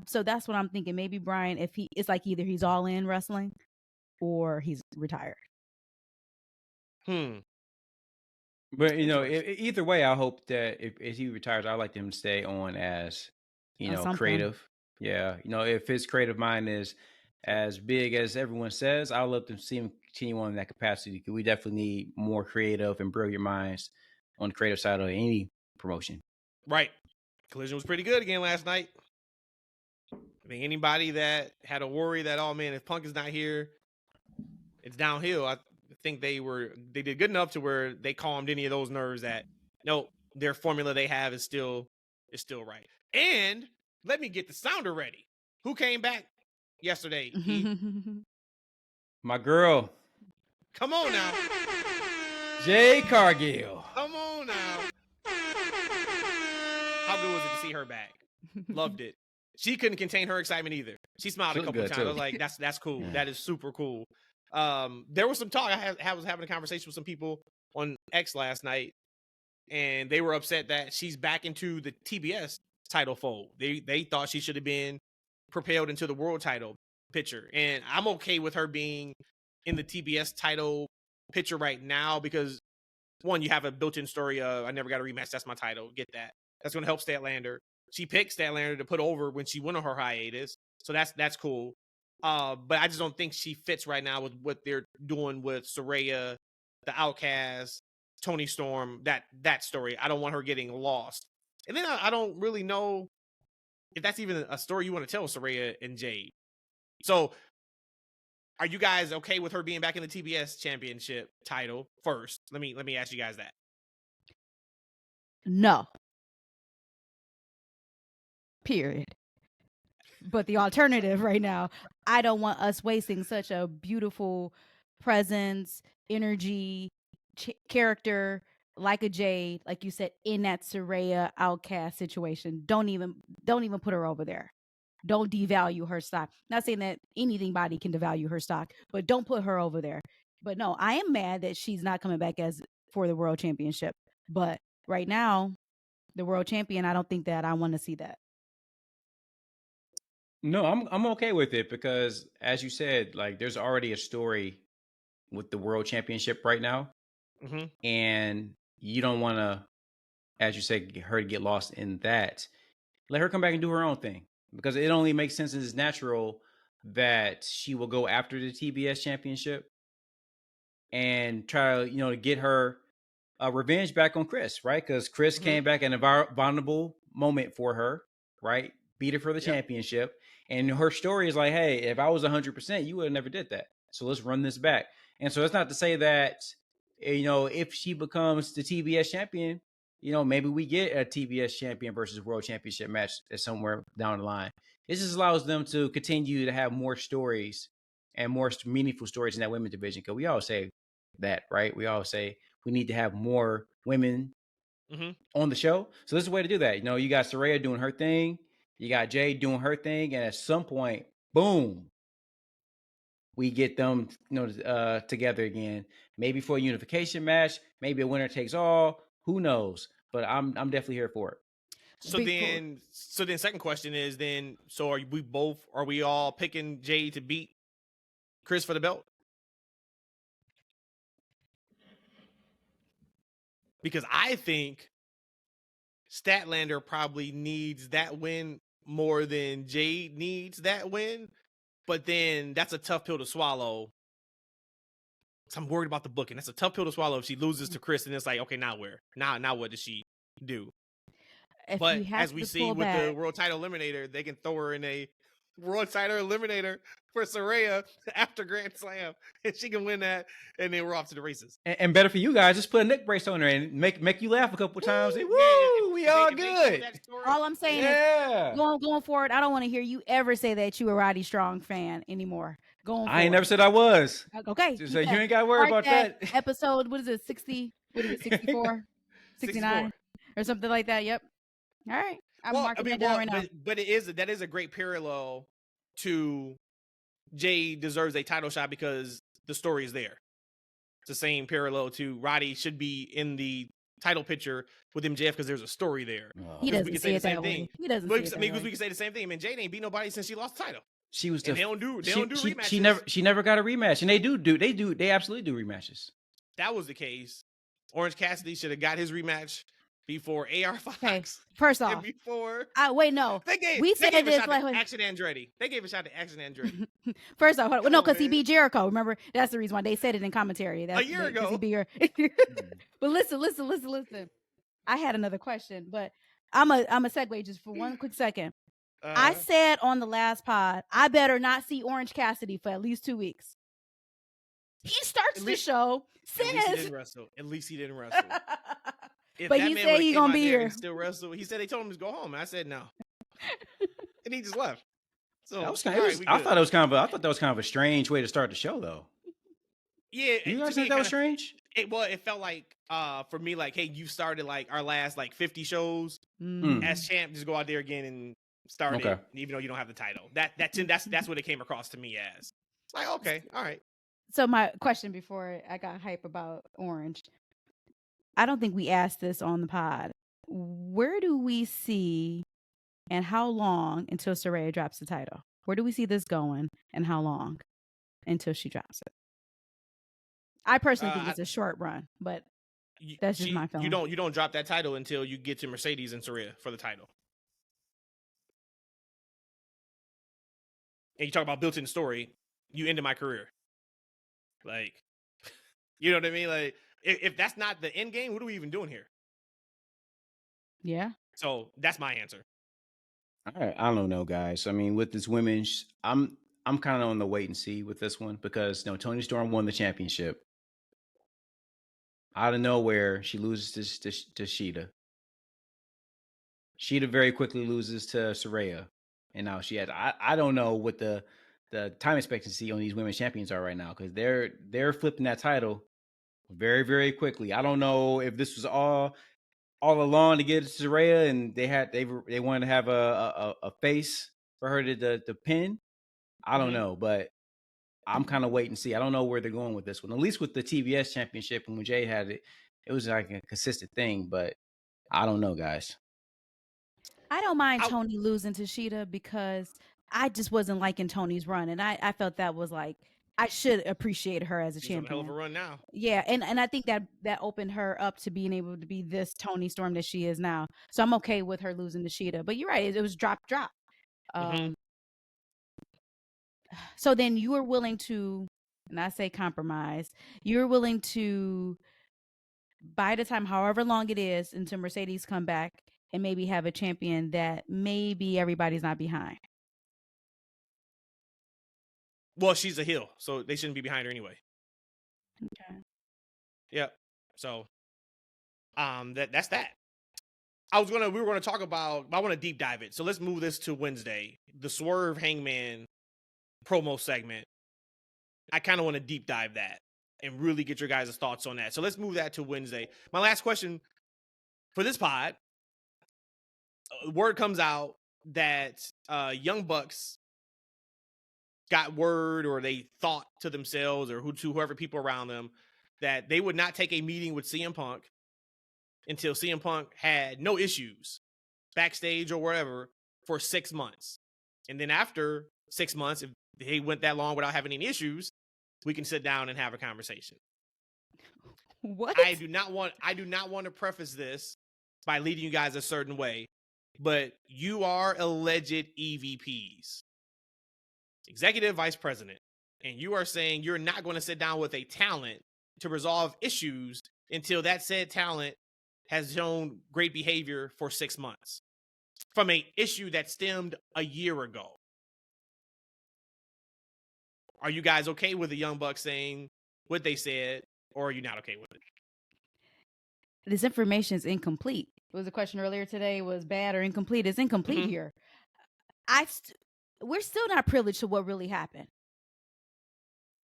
[SPEAKER 2] So that's what I'm thinking. Maybe Bryan, it's like either he's all in wrestling or he's retired.
[SPEAKER 3] But either way, I hope that if he retires, I'd like him to stay on as creative. Yeah, if his creative mind is as big as everyone says, I'd love to see him continue on in that capacity. Because we definitely need more creative and brilliant minds on the creative side of any promotion.
[SPEAKER 1] Right. Collision was pretty good again last night. I think anybody that had a worry that, oh man, if Punk is not here, it's downhill. I think they did good enough to where they calmed any of those nerves that no, their formula they have is still right. And let me get the sounder ready. Who came back yesterday?
[SPEAKER 3] My girl.
[SPEAKER 1] Come on now.
[SPEAKER 3] Jade Cargill.
[SPEAKER 1] Come on now. How good was it to see her back? Loved it. She couldn't contain her excitement either. She smiled a couple of times. I was like, that's cool. Yeah. That is super cool. There was some talk. I was having a conversation with some people on X last night, and they were upset that she's back into the TBS title fold. They thought she should have been propelled into the world title picture. And I'm okay with her being in the TBS title picture right now because, one, you have a built-in story of, I never got a rematch, that's my title. Get that. That's going to help Statlander. She picked Statlander to put over when she went on her hiatus. So that's cool. But I just don't think she fits right now with what they're doing with Saraya, the Outcast, Toni Storm, that story. I don't want her getting lost. And then I don't really know if that's even a story you want to tell, Saraya and Jade. So are you guys okay with her being back in the TBS championship title first? Let me ask you guys that.
[SPEAKER 2] No. Period. But the alternative right now, I don't want us wasting such a beautiful presence, energy, character like a Jade, like you said, in that Saraya Outcast situation. Don't even put her over there. Don't devalue her stock. Not saying that anybody can devalue her stock, but don't put her over there. But no, I am mad that she's not coming back for the world championship. But right now, the world champion, I don't think that I want to see that.
[SPEAKER 3] No, I'm okay with it because, as you said, like there's already a story with the world championship right now, and you don't want to, as you said, her to get lost in that. Let her come back and do her own thing because it only makes sense and is natural that she will go after the TBS championship and try to get her revenge back on Chris, right? Because Chris came back in a vulnerable moment for her, right? Beat her for the championship. And her story is like, hey, if I was 100%, you would have never did that. So let's run this back. And so it's not to say that, if she becomes the TBS champion, maybe we get a TBS champion versus world championship match somewhere down the line. It just allows them to continue to have more stories and more meaningful stories in that women's division. Because we all say that, right? We all say we need to have more women on the show. So this is a way to do that. You know, you got Saraya doing her thing, you got Jade doing her thing, and at some point, boom, we get them, together again. Maybe for a unification match, maybe a winner takes all. Who knows? But I'm definitely here for it.
[SPEAKER 1] So then, second question is then, so are we all picking Jade to beat Chris for the belt? Because I think Statlander probably needs that win more than Jade needs that win. But then that's a tough pill to swallow. So I'm worried about the booking. That's a tough pill to swallow if she loses to Chris and it's like, okay, now where? Now what does she do? But as we see with the World Title Eliminator, they can throw her in a World Title Eliminator for Saraya after Grand Slam, and she can win that, and then we're off to the races.
[SPEAKER 3] And better for you guys, just put a neck brace on her and make you laugh a couple times. Woo, we all good.
[SPEAKER 2] All I'm saying is, going forward, I don't want to hear you ever say that you a Roddy Strong fan anymore.
[SPEAKER 3] I ain't never said I was.
[SPEAKER 2] Okay.
[SPEAKER 3] So you ain't got to worry about that.
[SPEAKER 2] Episode, what is it, 60? What is it, 64? 69? Or something like that, yep. All right. I'm marking that down right now.
[SPEAKER 1] But that is a great parallel to Jade deserves a title shot because the story is there. It's the same parallel to Roddy should be in the title picture with MJF because there's a story there.
[SPEAKER 2] He doesn't say the same thing. He doesn't say it that way.
[SPEAKER 1] We can say the same thing. I mean, Jade ain't beat nobody since she lost the title.
[SPEAKER 3] She was
[SPEAKER 1] they don't do rematches.
[SPEAKER 3] She never got a rematch, and they absolutely do rematches.
[SPEAKER 1] That was the case. Orange Cassidy should have got his rematch before AR Fox.
[SPEAKER 2] Okay, first off,
[SPEAKER 1] before
[SPEAKER 2] wait, no,
[SPEAKER 1] we said this like Action Andretti. They gave a shot to Action Andretti.
[SPEAKER 2] First off, no, because he beat Jericho. Remember, that's the reason why they said it in commentary. That's
[SPEAKER 1] a year ago.
[SPEAKER 2] He beat her. But listen. I had another question, but I'm a segue just for one quick second. I said on the last pod, I better not see Orange Cassidy for at least 2 weeks. He starts the show, says
[SPEAKER 1] at least he didn't wrestle.
[SPEAKER 2] But he said he's gonna be here.
[SPEAKER 1] Still wrestle. He said they told him to go home, and I said no, and he just left. So
[SPEAKER 3] I thought that was kind of a strange way to start the show, though.
[SPEAKER 1] Yeah,
[SPEAKER 3] you guys think that was strange?
[SPEAKER 1] It felt like for me, like, hey, you started like our last like 50 shows as champ. Just go out there again and start it, even though you don't have the title. That's what it came across to me as. It's like, okay, all right.
[SPEAKER 2] So my question before I got hype about Orange, I don't think we asked this on the pod. Where do we see and how long until Saraya drops the title? Where do we see this going and how long until she drops it? I personally think it's a short run, but that's just my feeling.
[SPEAKER 1] You don't drop that title until you get to Mercedes and Saraya for the title. And you talk about built-in story, you ended my career. Like, you know what I mean? Like, if that's not the end game, what are we even doing here?
[SPEAKER 2] Yeah.
[SPEAKER 1] So that's my answer.
[SPEAKER 3] All right, I don't know, guys. I mean, with this women's, I'm kind of on the wait and see with this one because Toni Storm won the championship. Out of nowhere, she loses to Shida. Shida very quickly loses to Saraya, and now she has. I don't know what the time expectancy on these women's champions are right now because they're flipping that title very, very quickly. I don't know if this was all along to get to Saraya, and they wanted to have a face for her to pin. I don't know, but I'm kind of wait and see. I don't know where they're going with this one. At least with the TBS championship, and when Jade had it, it was like a consistent thing. But I don't know, guys.
[SPEAKER 2] I don't mind Toni losing to Shida because I just wasn't liking Toni's run, and I felt that was like I should appreciate her as a champion.
[SPEAKER 1] Hell of a run now.
[SPEAKER 2] Yeah, and I think that opened her up to being able to be this Toni Storm that she is now. So I'm okay with her losing to Shida. But you're right, it was drop. So then you are willing to, and I say compromise, you're willing to buy the time, however long it is, until Mercedes come back and maybe have a champion that maybe everybody's not behind.
[SPEAKER 1] Well, she's a heel, so they shouldn't be behind her anyway.
[SPEAKER 2] Okay.
[SPEAKER 1] Yep. So, that's that. We were gonna talk about. I want to deep dive it. So let's move this to Wednesday. The Swerve Hangman promo segment. I kind of want to deep dive that and really get your guys' thoughts on that. So let's move that to Wednesday. My last question for this pod, word comes out that Young Bucks got word, or they thought to themselves, or to whoever people around them, that they would not take a meeting with CM Punk until CM Punk had no issues backstage or wherever for 6 months. And then after 6 months, if they went that long without having any issues, we can sit down and have a conversation.
[SPEAKER 2] What?
[SPEAKER 1] I do not want to preface this by leading you guys a certain way, but you are alleged EVPs, executive vice president, and you are saying you're not going to sit down with a talent to resolve issues until that said talent has shown great behavior for 6 months from an issue that stemmed a year ago. Are you guys okay with the Young Bucks saying what they said, or are you not okay with it?
[SPEAKER 2] This information is incomplete. It was a question earlier today, was bad or incomplete. It's incomplete here. We're still not privileged to what really happened.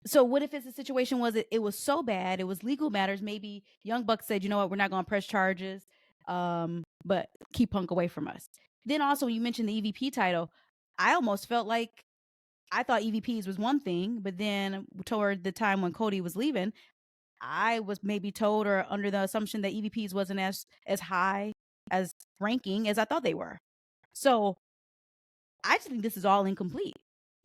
[SPEAKER 2] So what if it's a situation it was so bad, it was legal matters, maybe Young Bucks said, you know what, we're not going to press charges, but keep Punk away from us. Then also, you mentioned the EVP title. I almost felt like I thought EVPs was one thing, but then toward the time when Cody was leaving, I was maybe told or under the assumption that EVPs wasn't as high as ranking as I thought they were. So I just think this is all incomplete.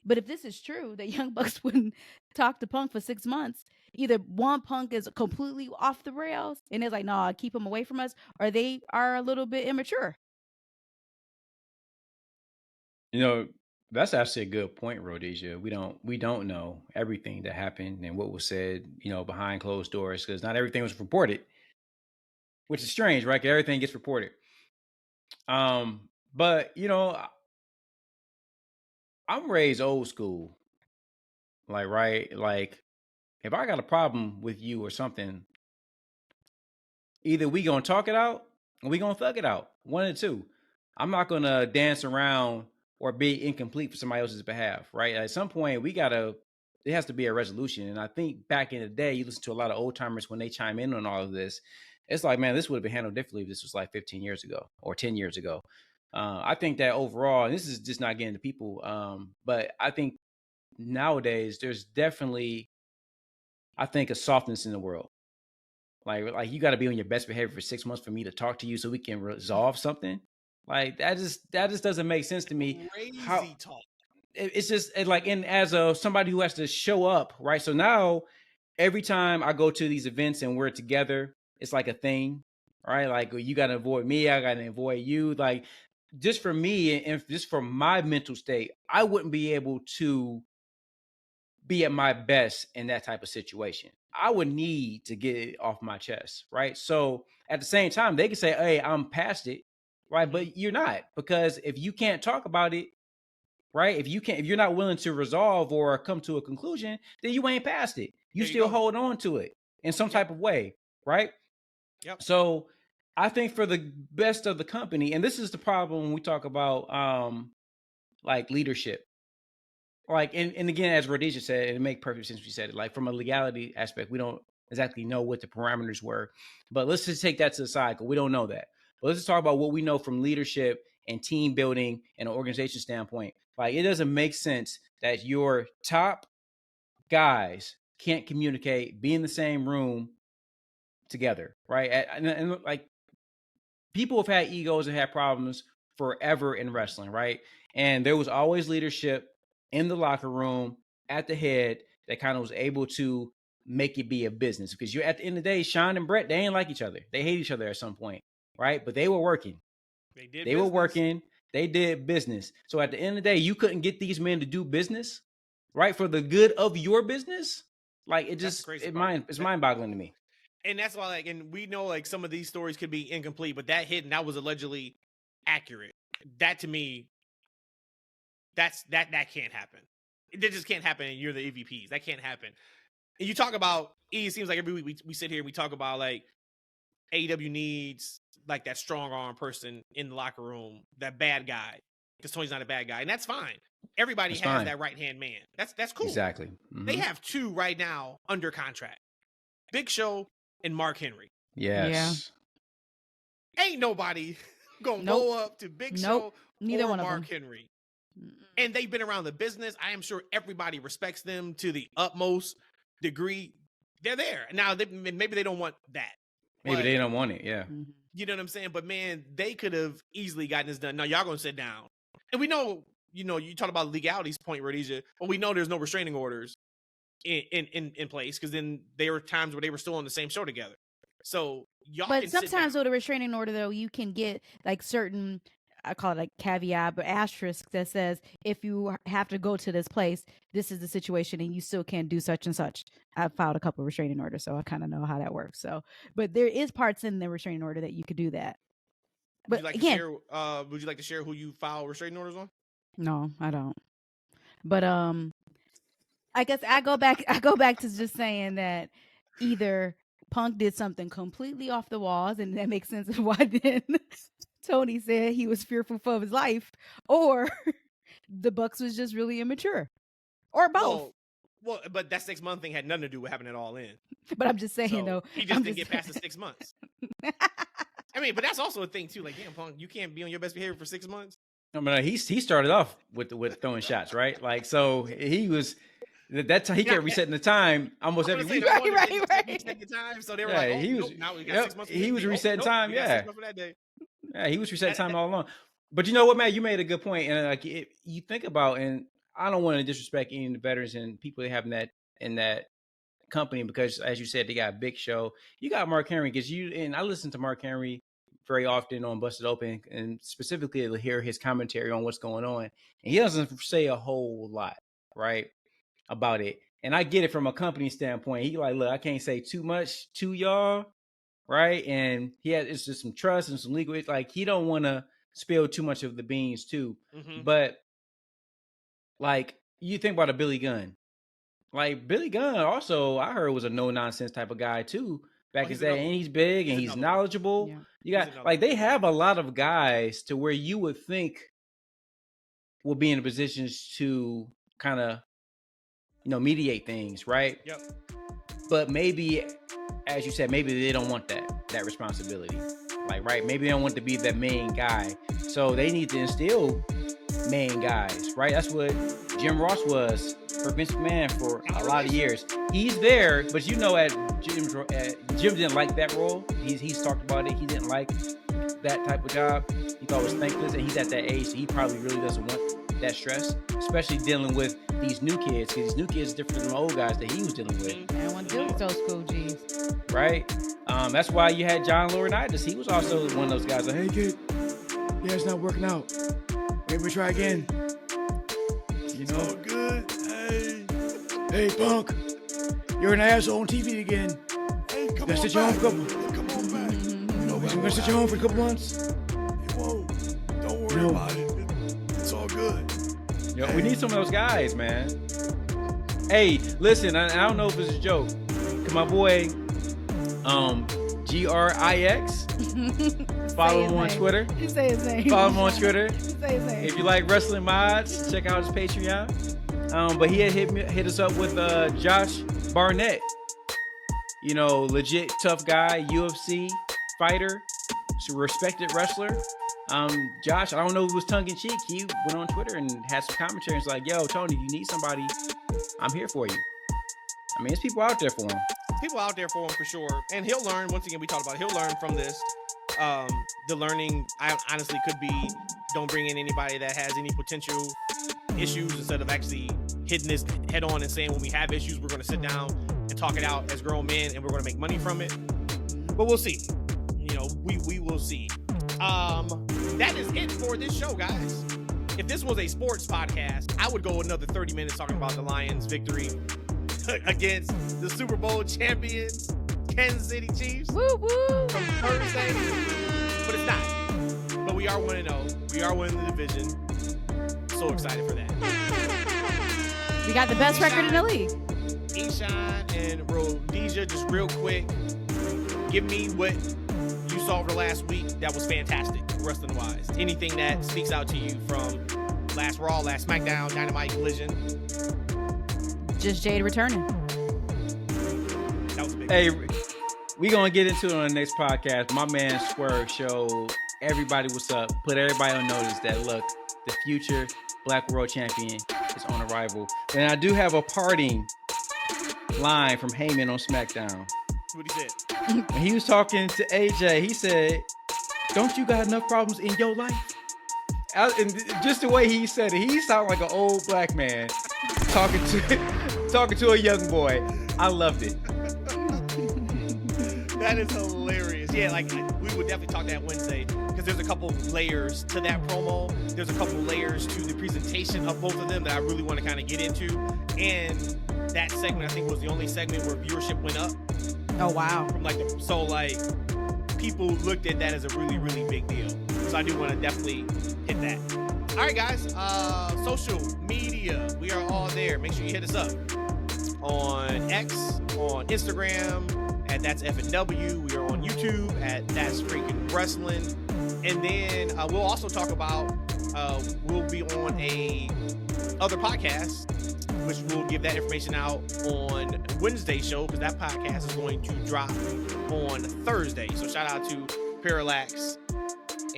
[SPEAKER 2] But if this is true, that Young Bucks wouldn't talk to Punk for 6 months, either one, Punk is completely off the rails and it's like, nah, keep him away from us, or they are a little bit immature.
[SPEAKER 3] You know, that's actually a good point, Rhodesia. We don't know everything that happened and what was said, behind closed doors, because not everything was reported, which is strange, right? 'Cause everything gets reported. But I'm raised old school. Like if I got a problem with you or something, either we gonna talk it out or we gonna thug it out. One of the two. I'm not gonna dance around or be incomplete for somebody else's behalf, right? At some point, there has to be a resolution. And I think back in the day, you listen to a lot of old timers when they chime in on all of this. It's like, man, this would have been handled differently if this was like 15 years ago or 10 years ago. I think that overall, and this is just not getting to people, but I think nowadays there's definitely, I think, a softness in the world. Like you got to be on your best behavior for 6 months for me to talk to you so we can resolve something. Like that just doesn't make sense to me.
[SPEAKER 1] Crazy talk.
[SPEAKER 3] It's just as somebody who has to show up, right? So now every time I go to these events and we're together, it's like a thing, right? Like you got to avoid me, I got to avoid you. Like just for me and just for my mental state, I wouldn't be able to be at my best in that type of situation. I would need to get it off my chest, right? So at the same time, they can say, hey, I'm past it, right? But you're not, because if you can't talk about it, right? If you're not willing to resolve or come to a conclusion, then you ain't past it. You still hold on to it in some type of way, right?
[SPEAKER 1] Yep.
[SPEAKER 3] So I think for the best of the company, and this is the problem when we talk about like leadership. Like, and again, as Rhodesia said, and it makes perfect sense when she said it, like from a legality aspect, we don't exactly know what the parameters were, but let's just take that to the side because we don't know that. But let's just talk about what we know from leadership and team building and an organization standpoint. Like, it doesn't make sense that your top guys can't communicate, be in the same room together, right? And like, people have had egos and had problems forever in wrestling, right? And there was always leadership in the locker room at the head that kind of was able to make it be a business, because you're at the end of the day, Sean and Brett, they ain't like each other. They hate each other at some point, right? But they were working. They were working. They did business. So at the end of the day, you couldn't get these men to do business, right? For the good of your business. Like it's mind boggling to me.
[SPEAKER 1] And that's why, like, and we know like some of these stories could be incomplete, but that hit and that was allegedly accurate. That to me, that can't happen. It just can't happen. And you're the EVPs. That can't happen. And you talk about, it seems like every week we sit here and we talk about like AEW needs like that strong arm person in the locker room, that bad guy, because Tony's not a bad guy, and that's fine. everybody
[SPEAKER 3] That's
[SPEAKER 1] has
[SPEAKER 3] fine.
[SPEAKER 1] that right-hand man. That's cool.
[SPEAKER 3] Exactly.
[SPEAKER 1] They have 2 right now under contract. Big Show and Mark Henry.
[SPEAKER 3] Yes.
[SPEAKER 1] Ain't nobody gonna
[SPEAKER 2] Nope.
[SPEAKER 1] go up to Big
[SPEAKER 2] Nope.
[SPEAKER 1] Show
[SPEAKER 2] Neither
[SPEAKER 1] or
[SPEAKER 2] one of
[SPEAKER 1] Mark
[SPEAKER 2] them.
[SPEAKER 1] Henry. And they've been around the business. I am sure everybody respects them to the utmost degree. They're there. Now, maybe they don't want that.
[SPEAKER 3] Maybe they don't want it. Yeah.
[SPEAKER 1] You know what I'm saying? But, man, they could have easily gotten this done. Now, y'all going to sit down. And we know, you talk about legalities point, Rhodesia. Well, we know there's no restraining orders in place because then there were times where they were still on the same show together. So, y'all
[SPEAKER 2] But
[SPEAKER 1] can
[SPEAKER 2] sometimes with a restraining order, though, you can get like certain, I call it like caveat, but asterisk that says if you have to go to this place, this is the situation and you still can't do such and such. I've filed a couple of restraining orders, so I kind of know how that works. So, but there is parts in the restraining order that you could do that. But
[SPEAKER 1] would you like to share who you file restraining orders on?
[SPEAKER 2] No, I don't. But I guess I go back to just saying that either Punk did something completely off the walls, and that makes sense of why then Tony said he was fearful for his life, or the Bucks was just really immature, or both.
[SPEAKER 1] Well, but that 6 month thing had nothing to do with having it all in.
[SPEAKER 2] But I'm just saying, though,
[SPEAKER 1] he just didn't get past the 6 months. I mean, but that's also a thing too. Like, damn, Punk, you can't be on your best behavior for 6 months.
[SPEAKER 3] I mean, he started off with throwing shots, right? Like, so he was that time he kept resetting the time almost every week.
[SPEAKER 2] Right.
[SPEAKER 1] The time, so they were like,
[SPEAKER 3] he was.
[SPEAKER 1] Now we got 6 months.
[SPEAKER 3] He was resetting time. Yeah.
[SPEAKER 1] For that day.
[SPEAKER 3] Yeah, he was resetting time all along. But you know what, Matt? You made a good point, and like you think about, and I don't want to disrespect any of the veterans and people they have in that company because, as you said, they got a Big Show. You got Mark Henry because I listen to Mark Henry very often on Busted Open, and specifically to hear his commentary on what's going on. And he doesn't say a whole lot, right, about it. And I get it from a company standpoint. He like, look, I can't say too much to y'all, right? And it's just some trust and some legal. It's like he don't want to spill too much of the beans too. Mm-hmm. But like you think about a Billy Gunn. Like Billy Gunn also, I heard was a no nonsense type of guy too. Back in the day, and he's big and he's knowledgeable. Yeah. You got like they have a lot of guys to where you would think will be in positions to kind of mediate things, right?
[SPEAKER 1] Yep.
[SPEAKER 3] But maybe, as you said, maybe they don't want that responsibility. Like, right? Maybe they don't want to be that main guy. So they need to instill main guys, right? That's what Jim Ross was for Vince McMahon for a lot of years. He's there, but Jim didn't like that role. He's talked about it. He didn't like that type of job. He thought it was thankless, and he's at that age, so he probably really doesn't want that stress, especially dealing with these new kids, because these new kids are different from the old guys that he was dealing with.
[SPEAKER 2] I don't want to deal with those cool G's.
[SPEAKER 3] Right? That's why you had John Laurinaitis. He was also one of those guys like, hey, kid, yeah, it's not working out. Maybe we try again.
[SPEAKER 1] It's all good.
[SPEAKER 3] Hey, Punk, you're an asshole on TV again.
[SPEAKER 1] Hey, come
[SPEAKER 3] on
[SPEAKER 1] back. Come on back.
[SPEAKER 3] We're going to sit you home for a couple months.
[SPEAKER 1] It won't. Don't worry about it. It's all good.
[SPEAKER 3] Yo, we need some of those guys, man. Hey, listen, I don't know if it's a joke. Cause my boy, GRIX, follow him on Twitter.
[SPEAKER 2] You say his name.
[SPEAKER 3] Follow him on Twitter.
[SPEAKER 2] You say his name.
[SPEAKER 3] If you like wrestling mods, check out his Patreon. But he had hit us up with Josh Barnett. Legit tough guy, UFC fighter, respected wrestler. Josh, I don't know if it was tongue in cheek. He went on Twitter and had some commentary. It's like, yo, Tony, if you need somebody, I'm here for you. I mean, there's people out there for him.
[SPEAKER 1] People out there for him for sure. And he'll learn, once again, we talked about it, he'll learn from this. The learning, I honestly could be, don't bring in anybody that has any potential issues instead of actually hitting this head on and saying when we have issues, we're going to sit down and talk it out as grown men and we're going to make money from it. But we'll see. We will see. That is it for this show, guys. If this was a sports podcast, I would go another 30 minutes talking about the Lions' victory against the Super Bowl champions, Kansas City Chiefs.
[SPEAKER 2] Woo woo!
[SPEAKER 1] From Thursday, but it's not. But we are 1-0. We are winning the division. So excited for that.
[SPEAKER 2] We got the best record in the league.
[SPEAKER 1] Eshaun and Rhodesia, just real quick, give me what you saw over the last week that was fantastic, wrestling-wise. Anything that speaks out to you from last Raw, last SmackDown, Dynamite, Collision.
[SPEAKER 2] Just Jade returning.
[SPEAKER 1] That was a big
[SPEAKER 3] Hey, we gonna get into it on the next podcast. My man Swerve showed everybody what's up, put everybody on notice that look, the future Black World Champion is on arrival. And I do have a parting line from Heyman on SmackDown.
[SPEAKER 1] What he said.
[SPEAKER 3] When he was talking to AJ, he said, "Don't you got enough problems in your life?" And just the way he said it, he sounded like an old black man talking to a young boy. I loved it.
[SPEAKER 1] That is hilarious. Yeah, like we would definitely talk that Wednesday because there's a couple layers to that promo. There's a couple layers to the presentation of both of them that I really want to kind of get into. And that segment, I think, was the only segment where viewership went up.
[SPEAKER 2] Oh, wow.
[SPEAKER 1] From people looked at that as a really, really big deal. So I do want to definitely hit that. All right, guys. Social media, we are all there. Make sure you hit us up on X, on Instagram at That's F&W. We are on YouTube at That's Freakin Wrestling. And then we'll also talk about we'll be on a other podcast, which we'll give that information out on Wednesday show because that podcast is going to drop on Thursday. So shout out to Parallax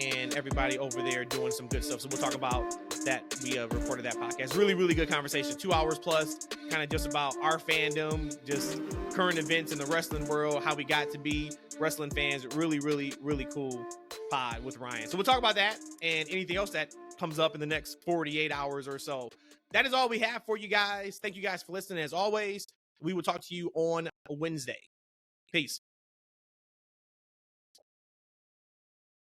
[SPEAKER 1] and everybody over there doing some good stuff. So we'll talk about that. We recorded that podcast. Really, really good conversation. 2 hours plus, kind of just about our fandom, just current events in the wrestling world, how we got to be wrestling fans. Really, really, really cool pod with Ryan. So we'll talk about that and anything else that comes up in the next 48 hours or so. That is all we have for you guys. Thank you guys for listening. As always, we will talk to you on Wednesday. Peace.